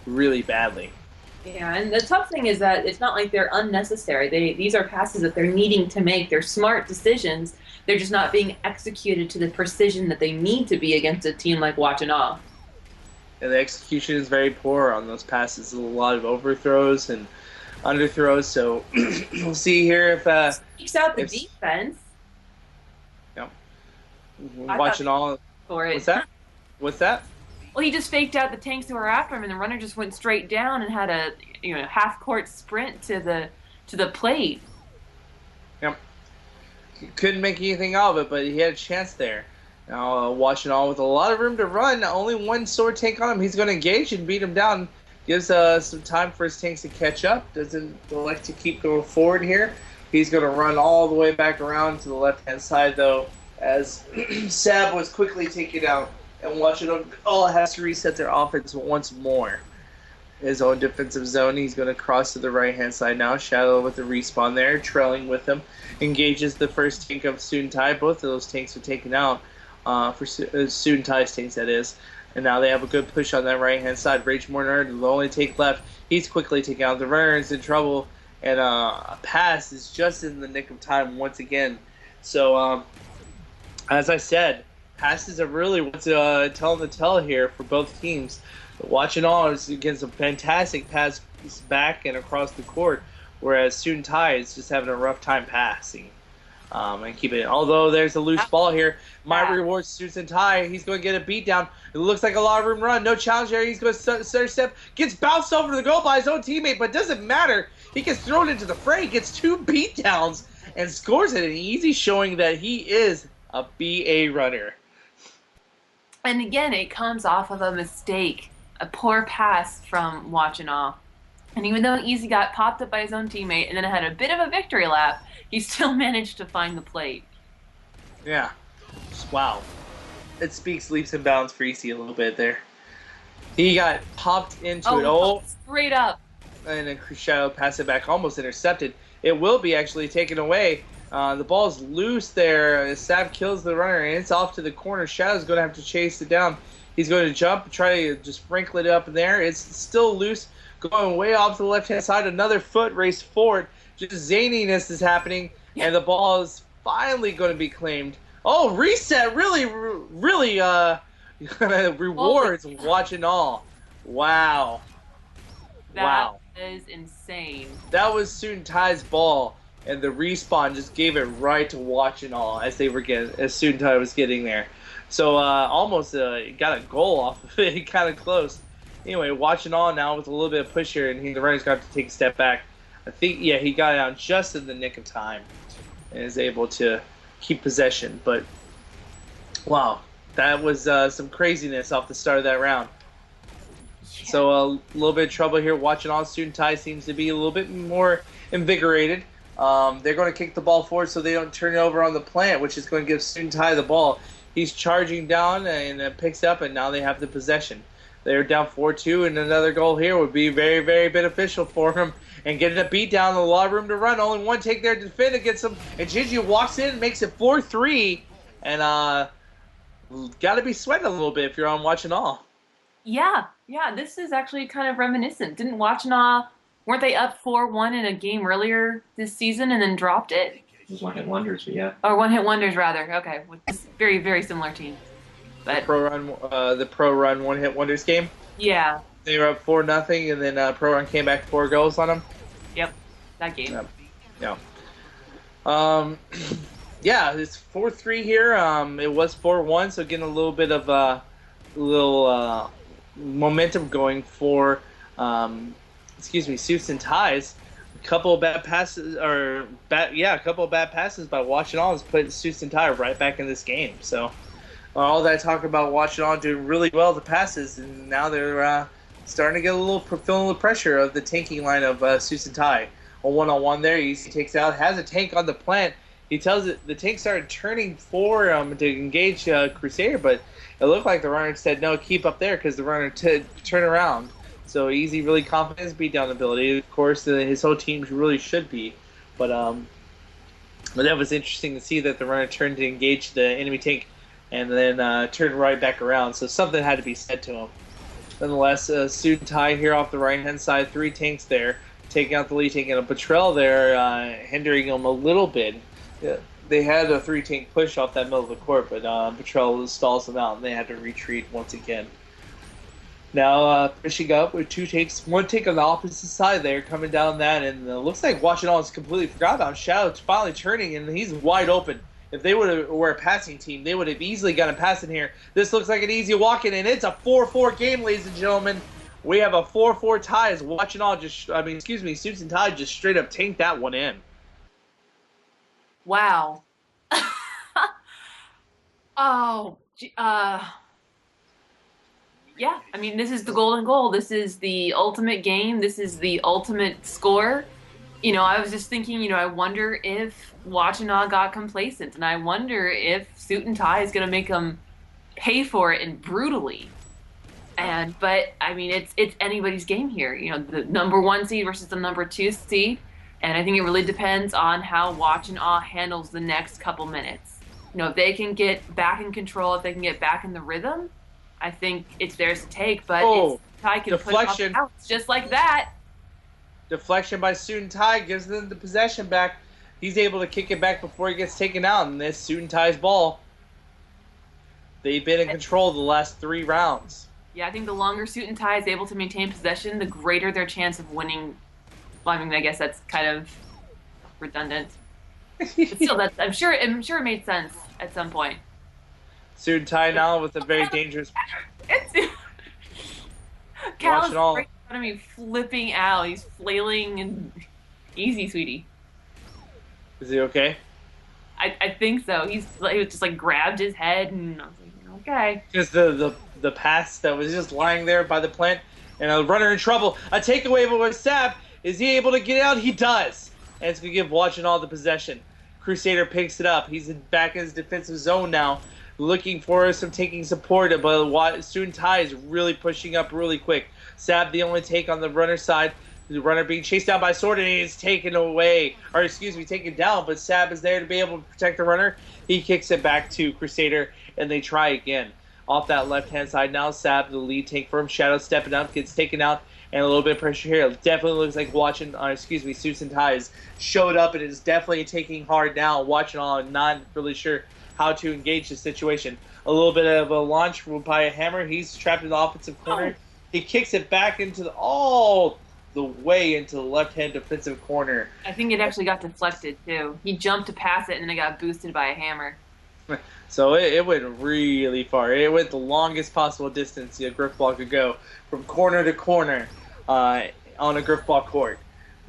Really badly. Yeah, and the tough thing is that it's not like they're unnecessary. These are passes that they're needing to make. They're smart decisions. They're just not being executed to the precision that they need to be against a team like Watching All. And the execution is very poor on those passes. A lot of overthrows and underthrows. So we'll see here if keeps out the defense. Yep. Watching All for it. What's that? Well, he just faked out the tanks who were after him, and the runner just went straight down and had a half-court sprint to the plate. Yep. He couldn't make anything out of it, but he had a chance there. Now, Watching All with a lot of room to run, only one sword tank on him. He's going to engage and beat him down. Gives some time for his tanks to catch up. Doesn't like to keep going forward here. He's going to run all the way back around to the left-hand side, though, as Sab was quickly taken out. And Washington all has to reset their offense once more. His own defensive zone. He's going to cross to the right-hand side now. Shadow with the respawn there, trailing with him. Engages the first tank of Student Tai. Both of those tanks are taken out for Student Tai's tanks, that is. And now they have a good push on that right-hand side. Rage Mourner, the only tank left. He's quickly taken out. The runner is in trouble. And a pass is just in the nick of time once again. So, as I said, passes are really what's telling the tell here for both teams. Watching all is against a fantastic pass back and across the court, whereas Student Tai is just having a rough time passing. And keep it. Although there's a loose ball here, my reward Student Tai. He's going to get a beat down. It looks like a lot of room to run. No challenge there. He's going to step. Gets bounced over to the goal by his own teammate, but doesn't matter. He gets thrown into the fray, gets 2 beat downs, and scores it. An easy showing that he is a BA runner. And again, it comes off of a mistake, a poor pass from Wachinaw. And even though Easy got popped up by his own teammate and then had a bit of a victory lap, he still managed to find the plate. Yeah. Wow. It speaks leaps and bounds for Easy a little bit there. He got popped into it. Oh, straight up. And then Shadow passed it back, almost intercepted. It will be actually taken away. The ball's loose there. Sav kills the runner, and it's off to the corner. Shadow's going to have to chase it down. He's going to jump, try to just sprinkle it up in there. It's still loose, going way off to the left-hand side. Another foot race forward. Just zaniness is happening, and the ball is finally going to be claimed. Oh, reset! Really rewards watching all. Wow. That is insane. That was Student Tai's ball, and the respawn just gave it right to watching all as Student Tai was getting there. So almost got a goal off of it, kind of close. Anyway, watching all now with a little bit of push here, and the runner's got to take a step back. I think, yeah, he got it out just in the nick of time and is able to keep possession. But, wow, that was some craziness off the start of that round. Yeah. So a little bit of trouble here. Watching all, Student Tai seems to be a little bit more invigorated. They're going to kick the ball forward so they don't turn it over on the plant, which is going to give Student Tai the ball. He's charging down and picks up, and now they have the possession. They're down 4-2, and another goal here would be very, very beneficial for him. And getting a beat down, a lot of room to run. Only one take there to defend against him. And Gigi walks in and makes it 4-3. And got to be sweating a little bit if you're on watching all. Yeah, this is actually kind of reminiscent. Didn't Wachinaw, weren't they up 4-1 in a game earlier this season and then dropped it? It was one-hit wonders, but yeah. Or one-hit wonders, rather. Okay, with this very, very similar team. But the Pro Run one-hit wonders game? Yeah. They were up 4-0, and then Pro Run came back 4 goals on them? Yep, that game. Yeah. Yeah, it's 4-3 here. It was 4-1, so getting a little bit of momentum going for, Suits and Ties. A couple of bad passes, a couple of bad passes by Watching All has put Suits and Tie right back in this game. So all that talk about Watching All doing really well the passes, and now they're starting to get feeling the pressure of the tanking line of Suits and Tie. A one-on-one there, he takes out, has a tank on the plant. He tells it the tank started turning for to engage Crusader, but it looked like the runner said no, keep up there because the runner turn around. So Easy really confident his beatdown ability. Of course, his whole team really should be, but that was interesting to see that the runner turned to engage the enemy tank and then turned right back around. So something had to be said to him. Nonetheless, Student Tai here off the right-hand side, 3 tanks there, taking out the lead, taking a Patrol there, hindering him a little bit. Yeah, they had a 3-tank push off that middle of the court, but Patrol stalls them out, and they had to retreat once again. Now pushing up with 2 tanks, 1 tank on the opposite side there, coming down that, and looks like Watching All is completely forgot about Shadow finally turning, and he's wide open. If they were a passing team, they would have easily gotten a pass in here. This looks like an easy walk-in, and it's a 4-4 game, ladies and gentlemen. We have a 4-4 tie as Watching All Suits and Tie just straight up tanked that one in. Wow. Yeah, I mean, this is the golden goal. This is the ultimate game. This is the ultimate score. I was just thinking, I wonder if Wachina got complacent, and I wonder if Suit and Tie is going to make them pay for it and brutally. But I mean, it's anybody's game here. The number one seed versus the number two seed, and I think it really depends on how Watch and Awe handles the next couple minutes. If they can get back in control, if they can get back in the rhythm, I think it's theirs to take. But Ty can deflection. Put it off just like that. Deflection by Suit and Tie gives them the possession back. He's able to kick it back before he gets taken out, and this Suit and Tie's ball. They've been in control the last 3 rounds. Yeah, I think the longer Suit and Tie is able to maintain possession, the greater their chance of winning. Well, I mean, I guess that's kind of redundant. But still, I'm sure it made sense at some point. Suit and Tie now with a very dangerous. Cal is right in front of me, flipping out. He's flailing and easy, sweetie. Is he okay? I think so. He was just like grabbed his head, and I was like, okay. Just the pass that was just lying there by the plant, and a runner in trouble. A takeaway with Sab. Is he able to get out? He does. And it's going to give Watch and All the possession. Crusader picks it up. He's back in his defensive zone now, looking for some taking support, but Suit and Tie is really pushing up really quick. Sab the only take on the runner side. The runner being chased down by Sword, and he's taken down, but Sab is there to be able to protect the runner. He kicks it back to Crusader, and they try again. Off that left-hand side now, Sab, the lead tank for him. Shadow stepping up, gets taken out, and a little bit of pressure here. It definitely looks like Suits and Ties showed up and is definitely taking hard now. Watching all, not really sure how to engage the situation. A little bit of a launch by a hammer. He's trapped in the offensive corner. He kicks it back into the way into the left-hand defensive corner. I think it actually got deflected, too. He jumped to pass it, and then it got boosted by a hammer. So it went really far. It went the longest possible distance a Grifball could go, from corner to corner on a Grifball court.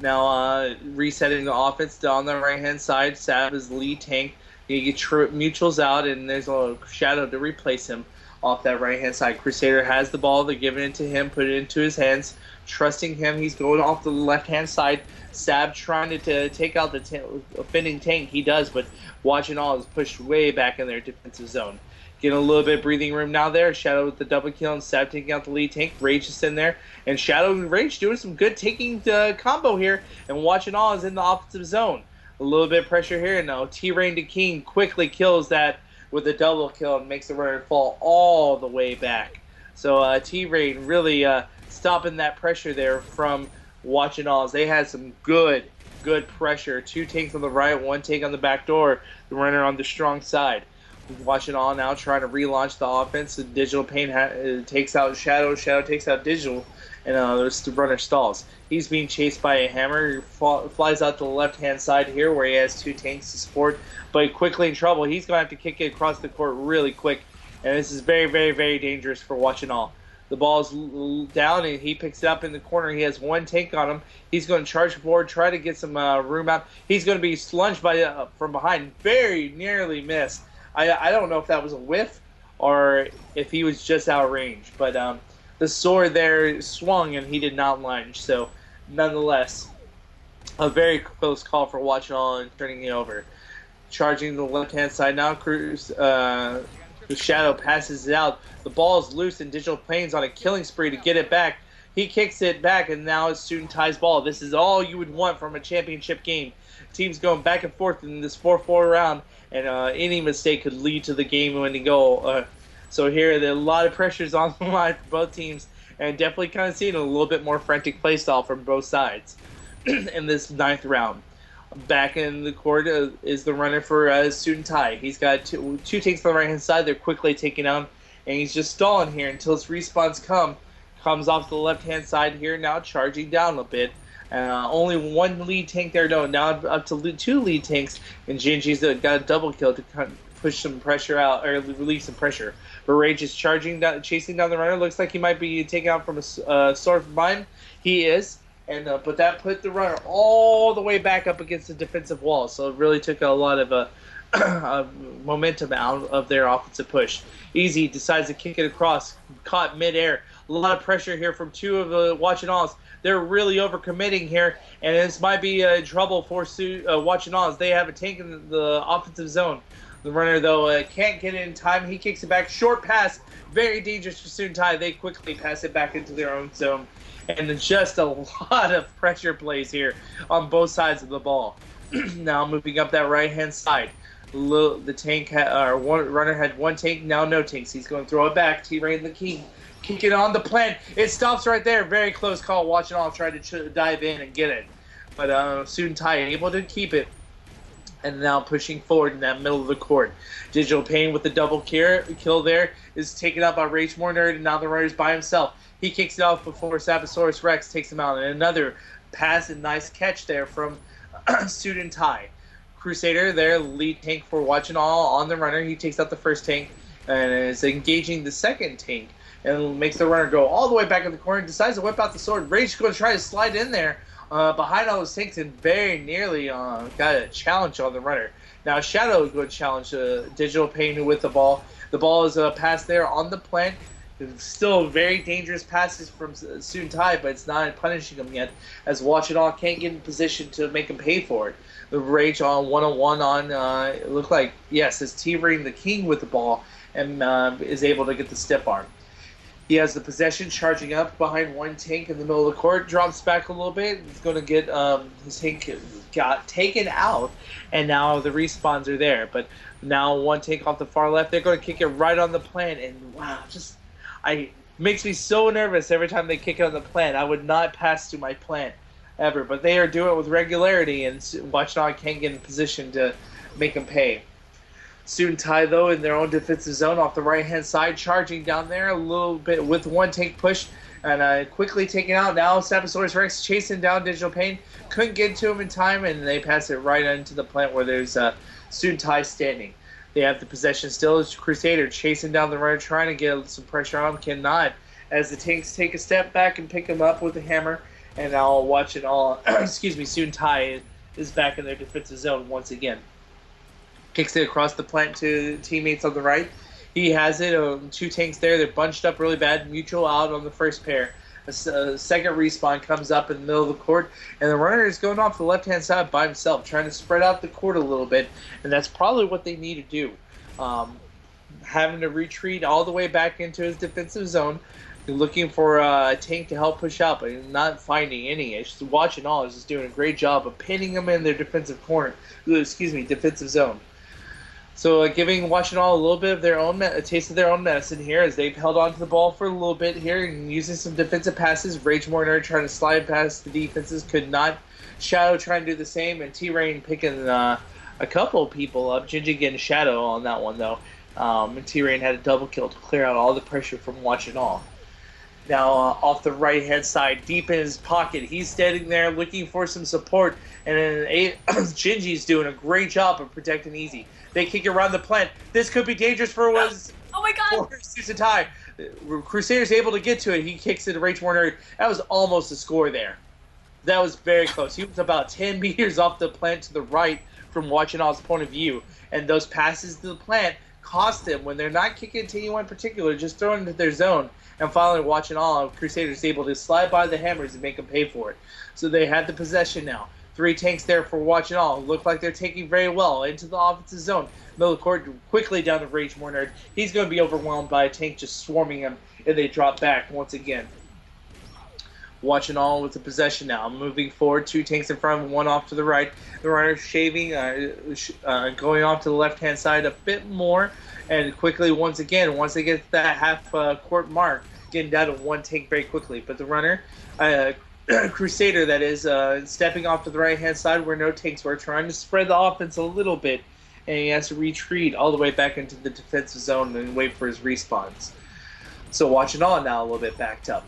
Now, resetting the offense on the right-hand side, Sab is the lead tank. He gets mutuals out, and there's a Shadow to replace him off that right-hand side. Crusader has the ball. They're giving it to him, put it into his hands. Trusting him, he's going off the left-hand side. Sab trying to take out the offending tank. He does, but Watch and All is pushed way back in their defensive zone. Getting a little bit of breathing room now there. Shadow with the double kill, and Sab taking out the lead tank. Rage is in there, and Shadow and Rage doing some good taking combo here, and Watch and All is in the offensive zone. A little bit of pressure here now. T-Rain to King quickly kills that with a double kill and makes the runner fall all the way back. So T-Rain really stopping that pressure there from Watch and All. They had some good pressure. 2 tanks on the right, 1 tank on the back door. The runner on the strong side. Watch and All now trying to relaunch the offense. The Digital Pain takes out Shadow. Shadow takes out Digital, and the runner stalls. He's being chased by a hammer. He flies out to the left-hand side here where he has 2 tanks to support, but quickly in trouble. He's going to have to kick it across the court really quick, and this is very, very, very dangerous for Watch and All. The ball's down, and he picks it up in the corner. He has 1 tank on him. He's going to charge forward, try to get some room out. He's going to be slunged from behind. Very nearly missed. I don't know if that was a whiff or if he was just out of range. But the sword there swung, and he did not lunge. So, nonetheless, a very close call for Watch and All and turning it over. Charging the left-hand side now. The Shadow passes it out. The ball is loose, and Digital Plane's on a killing spree to get it back. He kicks it back, and now it's Suit and Tie's ball. This is all you would want from a championship game. Teams going back and forth in this 4-4 round, and any mistake could lead to the game-winning goal. So here, there are a lot of pressures on the line for both teams, and definitely kind of seeing a little bit more frantic play style from both sides in this 9th round. Back in the court is the runner for Suit and Tie. He's got two takes on the right-hand side. They're quickly taken out, and he's just stalling here until his respawns comes off the left-hand side here, now charging down a bit. Only 1 lead tank there, no, now up to 2 lead tanks, and Gingy's got a double kill to push some pressure out, or relieve some pressure. But Rage is chasing down the runner. Looks like he might be taken out from a sword from behind. He is. But that put the runner all the way back up against the defensive wall. So it really took a lot of momentum out of their offensive push. Easy decides to kick it across, caught midair. A lot of pressure here from two of the Watching Alls. They're really overcommitting here, and this might be trouble for Watching Alls. They have a tank in the offensive zone. The runner, though, can't get it in time. He kicks it back. Short pass. Very dangerous for Student Thai. They quickly pass it back into their own zone. And just a lot of pressure plays here on both sides of the ball. Now moving up that right-hand side. The tank one runner had one tank, now no tanks. He's going to throw it back. T-Rain the King. Kick it on the plant. It stops right there. Very close call. Watching All try to dive in and get it. But Student Thai able to keep it. And now pushing forward in that middle of the court. Digital Pain with the double kill there is taken out by Rage More Nerd, and now the runner's by himself. He kicks it off before Sabosaurus Rex takes him out. And another pass and nice catch there from Student Thai. Crusader there, lead tank for Watching All on the runner. He takes out the first tank and is engaging the second tank. And makes the runner go all the way back in the corner. Decides to whip out the sword. Rage is going to try to slide in there. Behind all those tanks and very nearly got a challenge on the runner. Now Shadow is going to challenge Digital Pain with the ball. The ball is passed there on the plant. Still very dangerous passes from Student Thai, but it's not punishing him yet, as Watch It All can't get in position to make him pay for it. The Rage on one-on-one on it looked like, yes, it's T-Rain the King with the ball and is able to get the step arm. He has the possession, charging up behind one tank in the middle of the court, drops back a little bit. He's going to get his tank got taken out, and now the respawns are there. But now one tank off the far left, they're going to kick it right on the plant, and wow, makes me so nervous every time they kick it on the plant. I would not pass through my plant ever, but they are doing it with regularity, and Watchdog can't get in position to make them pay. Student Thai, though, in their own defensive zone off the right-hand side, charging down there a little bit with one tank push and quickly taken out. Now Sabosaurus Rex chasing down Digital Pain. Couldn't get to him in time, and they pass it right into the plant where there's Student Thai standing. They have the possession still. It's Crusader chasing down the runner, trying to get some pressure on him. Cannot, as the tanks take a step back and pick him up with a hammer. And now Watch It All, Student Thai is back in their defensive zone once again. Kicks it across the plant to teammates on the right. He has it. Two tanks there. They're bunched up really bad. Mutual out on the first pair. A second respawn comes up in the middle of the court, and the runner is going off the left-hand side by himself, trying to spread out the court a little bit, and that's probably what they need to do. Having to retreat all the way back into his defensive zone, looking for a tank to help push out, but not finding any. It's just Watching All is just doing a great job of pinning them in their defensive defensive zone. So giving Watching All a little bit of their own a taste of their own medicine here, as they've held on to the ball for a little bit here and using some defensive passes. Rage More Nerd trying to slide past the defenses, could not. Shadow trying to do the same, and T-Rain picking a couple of people up. Gingy getting Shadow on that one though, and T-Rain had a double kill to clear out all the pressure from Watching All. Now off the right-hand side, deep in his pocket, he's standing there looking for some support, and then Gingy's doing a great job of protecting Easy. They kick it around the plant. This could be dangerous for Oh my god! Student Thai. Crusader's able to get to it. He kicks it to Rage Warner. That was almost a score there. That was very close. He was about 10 meters off the plant to the right from Watching All's point of view. And those passes to the plant cost them when they're not kicking to anyone in particular, just throwing into their zone. And finally, Watching All, Crusader's able to slide by the hammers and make them pay for it. So they had the possession now. 3 tanks there for Watching All. Look like they're taking very well into the offensive zone. Middle of the court, quickly down to Rage More Nerd. He's going to be overwhelmed by a tank just swarming him, and they drop back once again. Watching All with the possession now. Moving forward, 2 tanks in front of him, 1 off to the right. The runner shaving, going off to the left-hand side a bit more. And quickly, once again, once they get to that half-court mark, getting down to 1 tank very quickly. But the runner, Crusader, that is, stepping off to the right-hand side where no tanks were, trying to spread the offense a little bit, and he has to retreat all the way back into the defensive zone and wait for his respawns. So Watching All now a little bit backed up.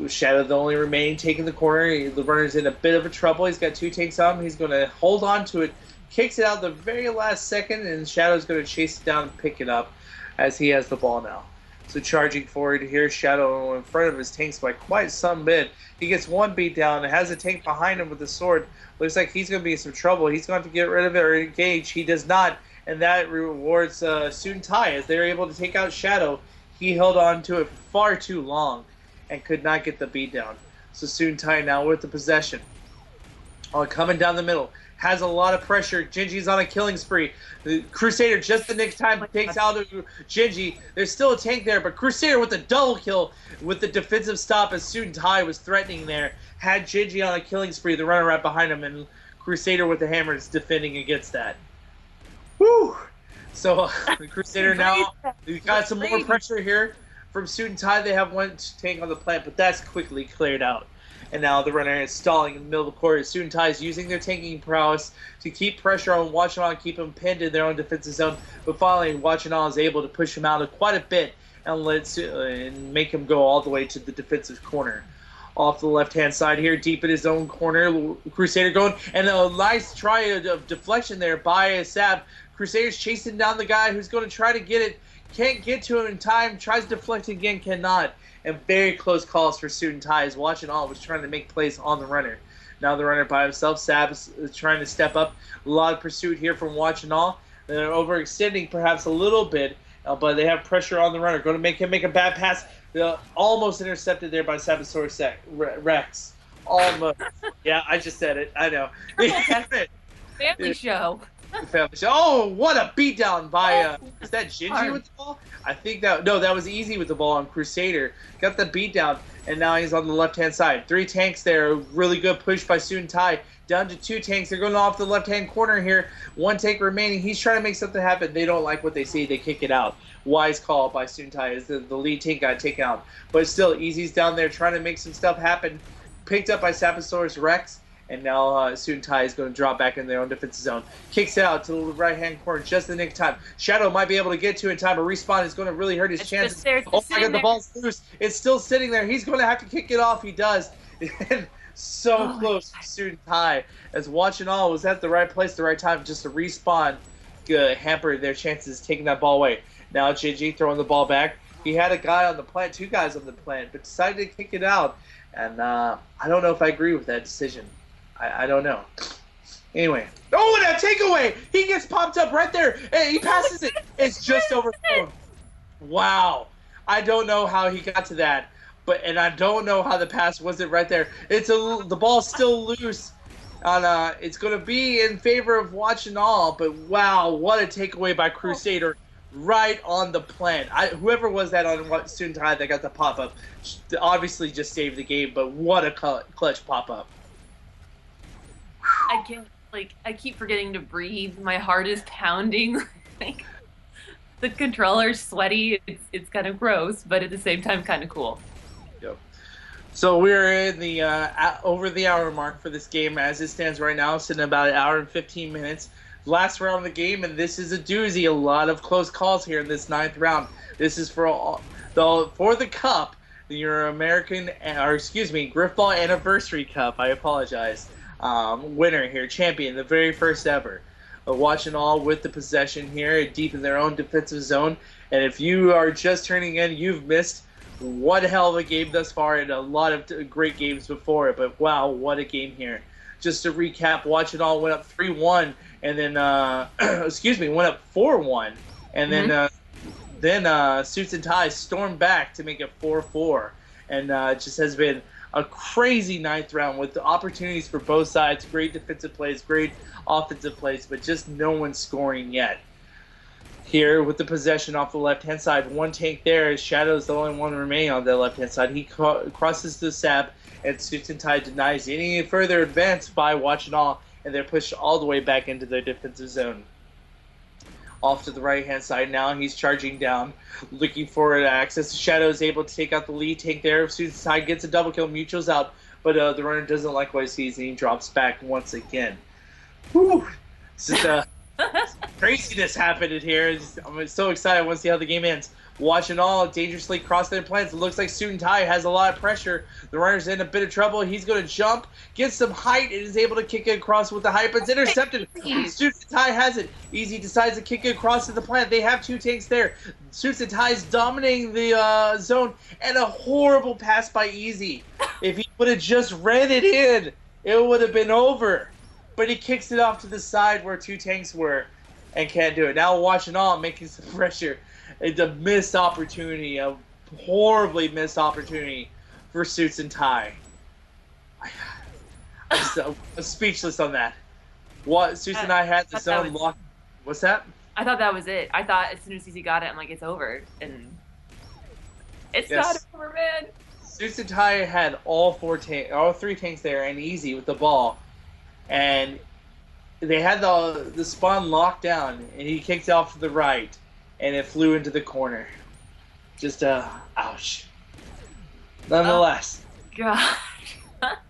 Shadow, the only remaining tank in the corner. The runner's in a bit of a trouble. He's got 2 tanks on him. He's going to hold on to it, kicks it out the very last second, and Shadow's going to chase it down and pick it up as he has the ball now. So charging forward here, Shadow in front of his tanks by quite some bit. He gets 1 beat down and has a tank behind him with a sword. Looks like he's going to be in some trouble. He's going to have to get rid of it or engage. He does not. and that rewards Student Tai as they're able to take out Shadow. He held on to it far too long and could not get the beat down. So Student Tai now with the possession. Coming down the middle. Has a lot of pressure. Gingy's on a killing spree. The Crusader just the next time takes out Gingy. There's still a tank there, but Crusader with a double kill with the defensive stop as Student Tai was threatening there. Had Gingy on a killing spree, the runner right behind him, and Crusader with the hammer is defending against that. Woo! So the Crusader now got some more pressure here from Student Tai. They have one tank on the plant, but that's quickly cleared out. And now the runner is stalling in the middle of the court. Student Tai is using their tanking prowess to keep pressure on Watchanal, keep them pinned in their own defensive zone. But finally, Watchanal is able to push him out quite a bit and make him go all the way to the defensive corner. Off the left-hand side here, deep in his own corner, Crusader going. And a nice try of deflection there by Sab. Crusader's chasing down the guy who's going to try to get it. Can't get to him in time. Tries to deflect again, cannot. And very close calls for Student Tai as Watchanal was trying to make plays on the runner. Now the runner by himself. Sab is trying to step up. A lot of pursuit here from Watchanal. They're overextending perhaps a little bit, but they have pressure on the runner. Going to make him make a bad pass. Almost intercepted there by Sabosaurus Rex. Almost. Yeah, I just said it. I know. Family show. Oh, what a beatdown by is that Gingy with the ball? I think that was Easy with the ball on Crusader. Got the beatdown, and now he's on the left-hand side. 3 tanks there. Really good push by Student Tai. Down to 2 tanks. They're going off the left-hand corner here. 1 tank remaining. He's trying to make something happen. They don't like what they see. They kick it out. Wise call by Student Tai as the lead tank got taken out. But still, Easy's down there trying to make some stuff happen. Picked up by Sabosaurus Rex. And now Student Tai is going to drop back in their own defensive zone. Kicks it out to the right-hand corner just in the nick of time. Shadow might be able to get to in time. A respawn is going to really hurt his chances. Oh my God, the ball's loose. It's still sitting there. He's going to have to kick it off. He does. So close to Student Tai. As Watchanal was at the right place at the right time. Just a respawn hampered their chances of taking that ball away. Now Gingy throwing the ball back. He had a guy on the plant, 2 guys on the plant, but decided to kick it out. And I don't know if I agree with that decision. I don't know. Anyway. Oh, and a takeaway! He gets popped up right there. Hey, he passes it. It's just overthrown. Wow. I don't know how he got to that. And I don't know how the pass wasn't right there. The ball's still loose. It's going to be in favor of Watchanal, but wow, what a takeaway by Crusader right on the plant. Whoever was that on Student Tai that got the pop-up obviously just saved the game, but what a clutch pop-up. I keep forgetting to breathe. My heart is pounding. The controller's sweaty. It's kind of gross, but at the same time, kind of cool. Yep. So we're in the over the hour mark for this game as it stands right now, sitting about an hour and 15 minutes. Last round of the game, and this is a doozy. A lot of close calls here in this 9th round. This is for the cup, your Grifball Anniversary Cup. I apologize. Winner here, champion, the very first ever. Watchanal with the possession here, deep in their own defensive zone. And if you are just turning in, you've missed one hell of a game thus far and a lot of great games before it. But wow, what a game here. Just to recap, Watchanal went up 3-1 and then, went up 4-1. And then Student Tai stormed back to make it 4-4. And it just has been a crazy 9th round with the opportunities for both sides. Great defensive plays, great offensive plays, but just no one scoring yet. Here with the possession off the left-hand side, 1 tank there. Shadow's the only one remaining on the left-hand side. He crosses the Sab, and Student Tai denies any further advance by Watchanal, and they're pushed all the way back into their defensive zone. Off to the right-hand side now. He's charging down, looking for access. Shadow is able to take out the lead tank there. Student Tai gets a double kill, mutuals out, but the runner doesn't like what he sees, and he drops back once again. Whew. It's just craziness happened in here. I'm so excited. I want to see how the game ends. Watchanal dangerously cross their plans. It looks like Student Tai has a lot of pressure. The runner's in a bit of trouble. He's going to jump, get some height, and is able to kick it across with the height, but it's intercepted. Student Tai has it. Easy decides to kick it across to the plant. They have 2 tanks there. Student Tai is dominating the zone, and a horrible pass by Easy. If he would have just read it in, it would have been over. But he kicks it off to the side where 2 tanks were. and can't do it. Now watching all making some pressure. It's a missed opportunity, a horribly missed opportunity for Suits and Ty. I'm speechless on that. What Suits and I had the zone locked. What's that? I thought that was it. I thought as soon as Easy got it, I'm like, it's over, and it's not over, man. Suits and Ty had all three tanks there and Easy with the ball, and they had the spawn locked down, and he kicked off to the right, and it flew into the corner. Just ouch. Nonetheless, God.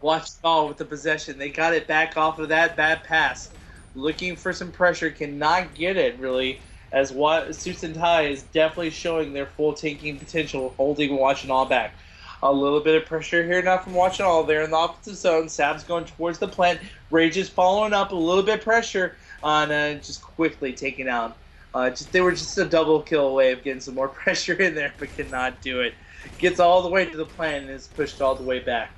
watch ball with the possession. They got it back off of that bad pass. Looking for some pressure, cannot get it really. As what Suits and Ty is definitely showing their full tanking potential, holding Watching All back. A little bit of pressure here now from Watching All. They're in the offensive zone. Sab's going towards the plant. Rage is following up. A little bit of pressure on just quickly taking out. They were just a double kill away of getting some more pressure in there, but cannot do it. Gets all the way to the plant and is pushed all the way back.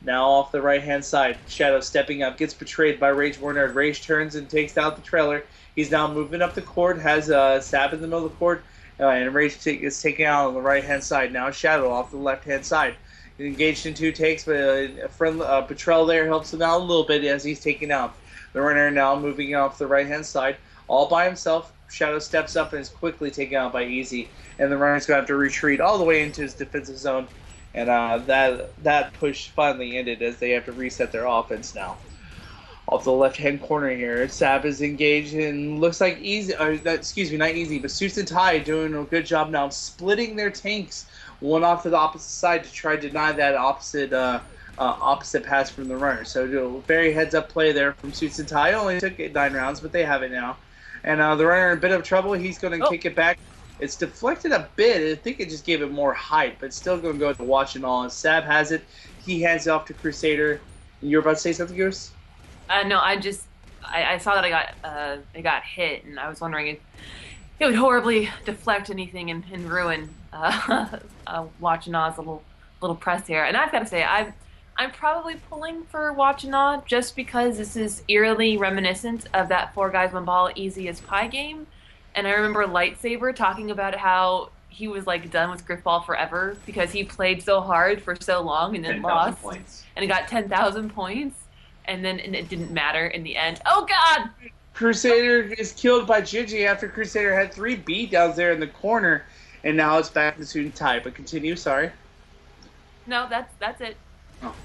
Now off the right-hand side, Shadow stepping up, gets betrayed by Rage Warner. Rage turns and takes out the trailer. He's now moving up the court, has Sab in the middle of the court, and Rage is taken out on the right-hand side. Now Shadow off the left-hand side. He's engaged in two takes, but a friend, Betrayal there helps him out a little bit as he's taken out. The runner now moving off the right-hand side, all by himself. Shadow steps up and is quickly taken out by Easy, and the runner's going to have to retreat all the way into his defensive zone. And that push finally ended as they have to reset their offense now. Off the left-hand corner here, Sab is engaged and looks like Easy. Excuse me, not Easy, but Suits and Ty doing a good job now of splitting their tanks one off to the opposite side to try to deny that opposite pass from the runner. So very heads-up play there from Suits and Ty. Only took 9 rounds, but they have it now. And the runner in a bit of trouble. He's going to kick it back. It's deflected a bit. I think it just gave it more height, but still going to go to Watching All. And Sab has it. He hands it off to Crusader. You were about to say something, Goose? No, I saw that I got hit, and I was wondering if it would horribly deflect anything and ruin Watching All's little press here. And I've got to say, I'm probably pulling for Watching All just because this is eerily reminiscent of that 4 guys 1 ball easy as pie game. And I remember Lightsaber talking about how he was like done with Grifball forever because he played so hard for so long and then lost. Points. And he got 10,000 points. And then it didn't matter in the end. Oh, God! Crusader is killed by Gigi after Crusader had 3 beatdowns there in the corner. And now it's back to Suit and Ty. But continue, sorry. No, that's it. Oh.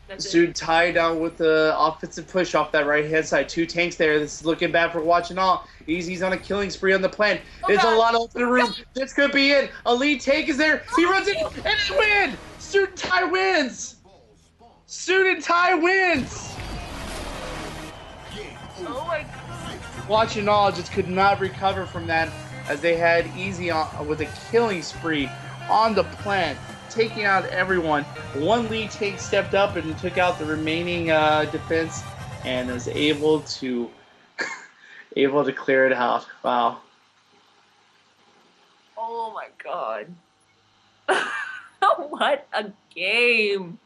That's Suit Ty down with the offensive push off that right-hand side. 2 tanks there. This is looking bad for Watching All. Easy's on a killing spree on the plant. There's a lot of open room. This could be it. A lead tank is there. He runs in and they win! Suit and Ty wins! Suit and Ty wins! Oh my God. Watching All just could not recover from that as they had Easy on with a killing spree on the plant, taking out everyone. 1 lead tank stepped up and took out the remaining defense and was able to clear it out. Wow. Oh my God. What a game.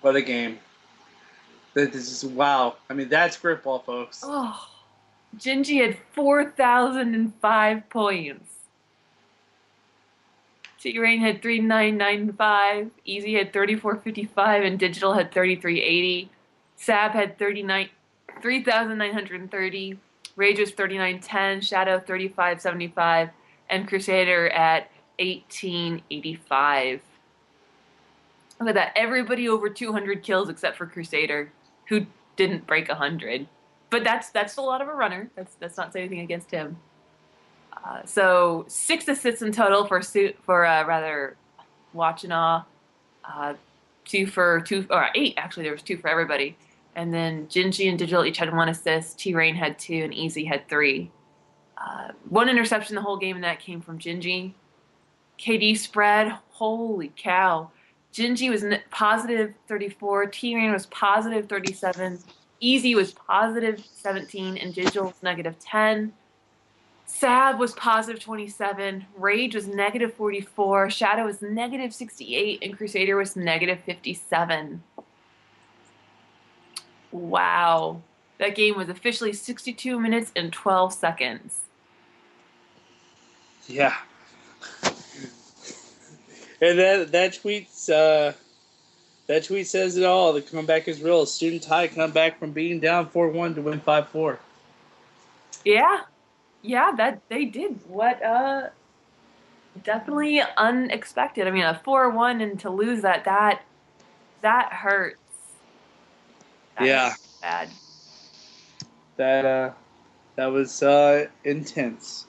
What a game. This is wow. I mean, that's Grifball, folks. Oh, Gingy had 4,005 points. T-Rain had 3,995. Easy had 3,455, and Digital had 3,380. Sab had 3,930. Rage was 3,910. Shadow 3,575, and Crusader at 1,885. Look at that. Everybody over 200 kills except for Crusader, who didn't break 100. But that's a lot of a runner. That's not saying anything against him. So 6 assists in total for Watching All. 8 actually. There was 2 for everybody. And then Gingy and Digital each had 1 assist. T-Rain had 2 and Easy had 3. 1 interception the whole game, and that came from Gingy. KD spread. Holy cow. Gingy was positive 34, T-Rain was positive 37, Easy was positive 17, and Digital was negative 10. Sab was positive 27, Rage was negative 44, Shadow was negative 68, and Crusader was negative 57. Wow. That game was officially 62 minutes and 12 seconds. Yeah. And that tweet says it all. The comeback is real. Student Tie come back from being down 4-1 to win 5-4. Yeah. Yeah, that they did what definitely unexpected. I mean, a 4-1 and to lose that hurts. That Yeah. hurts bad. That was intense.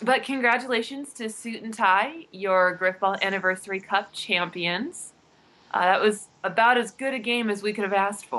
But congratulations to Suit and Tie, your Grifball Anniversary Cup champions. That was about as good a game as we could have asked for.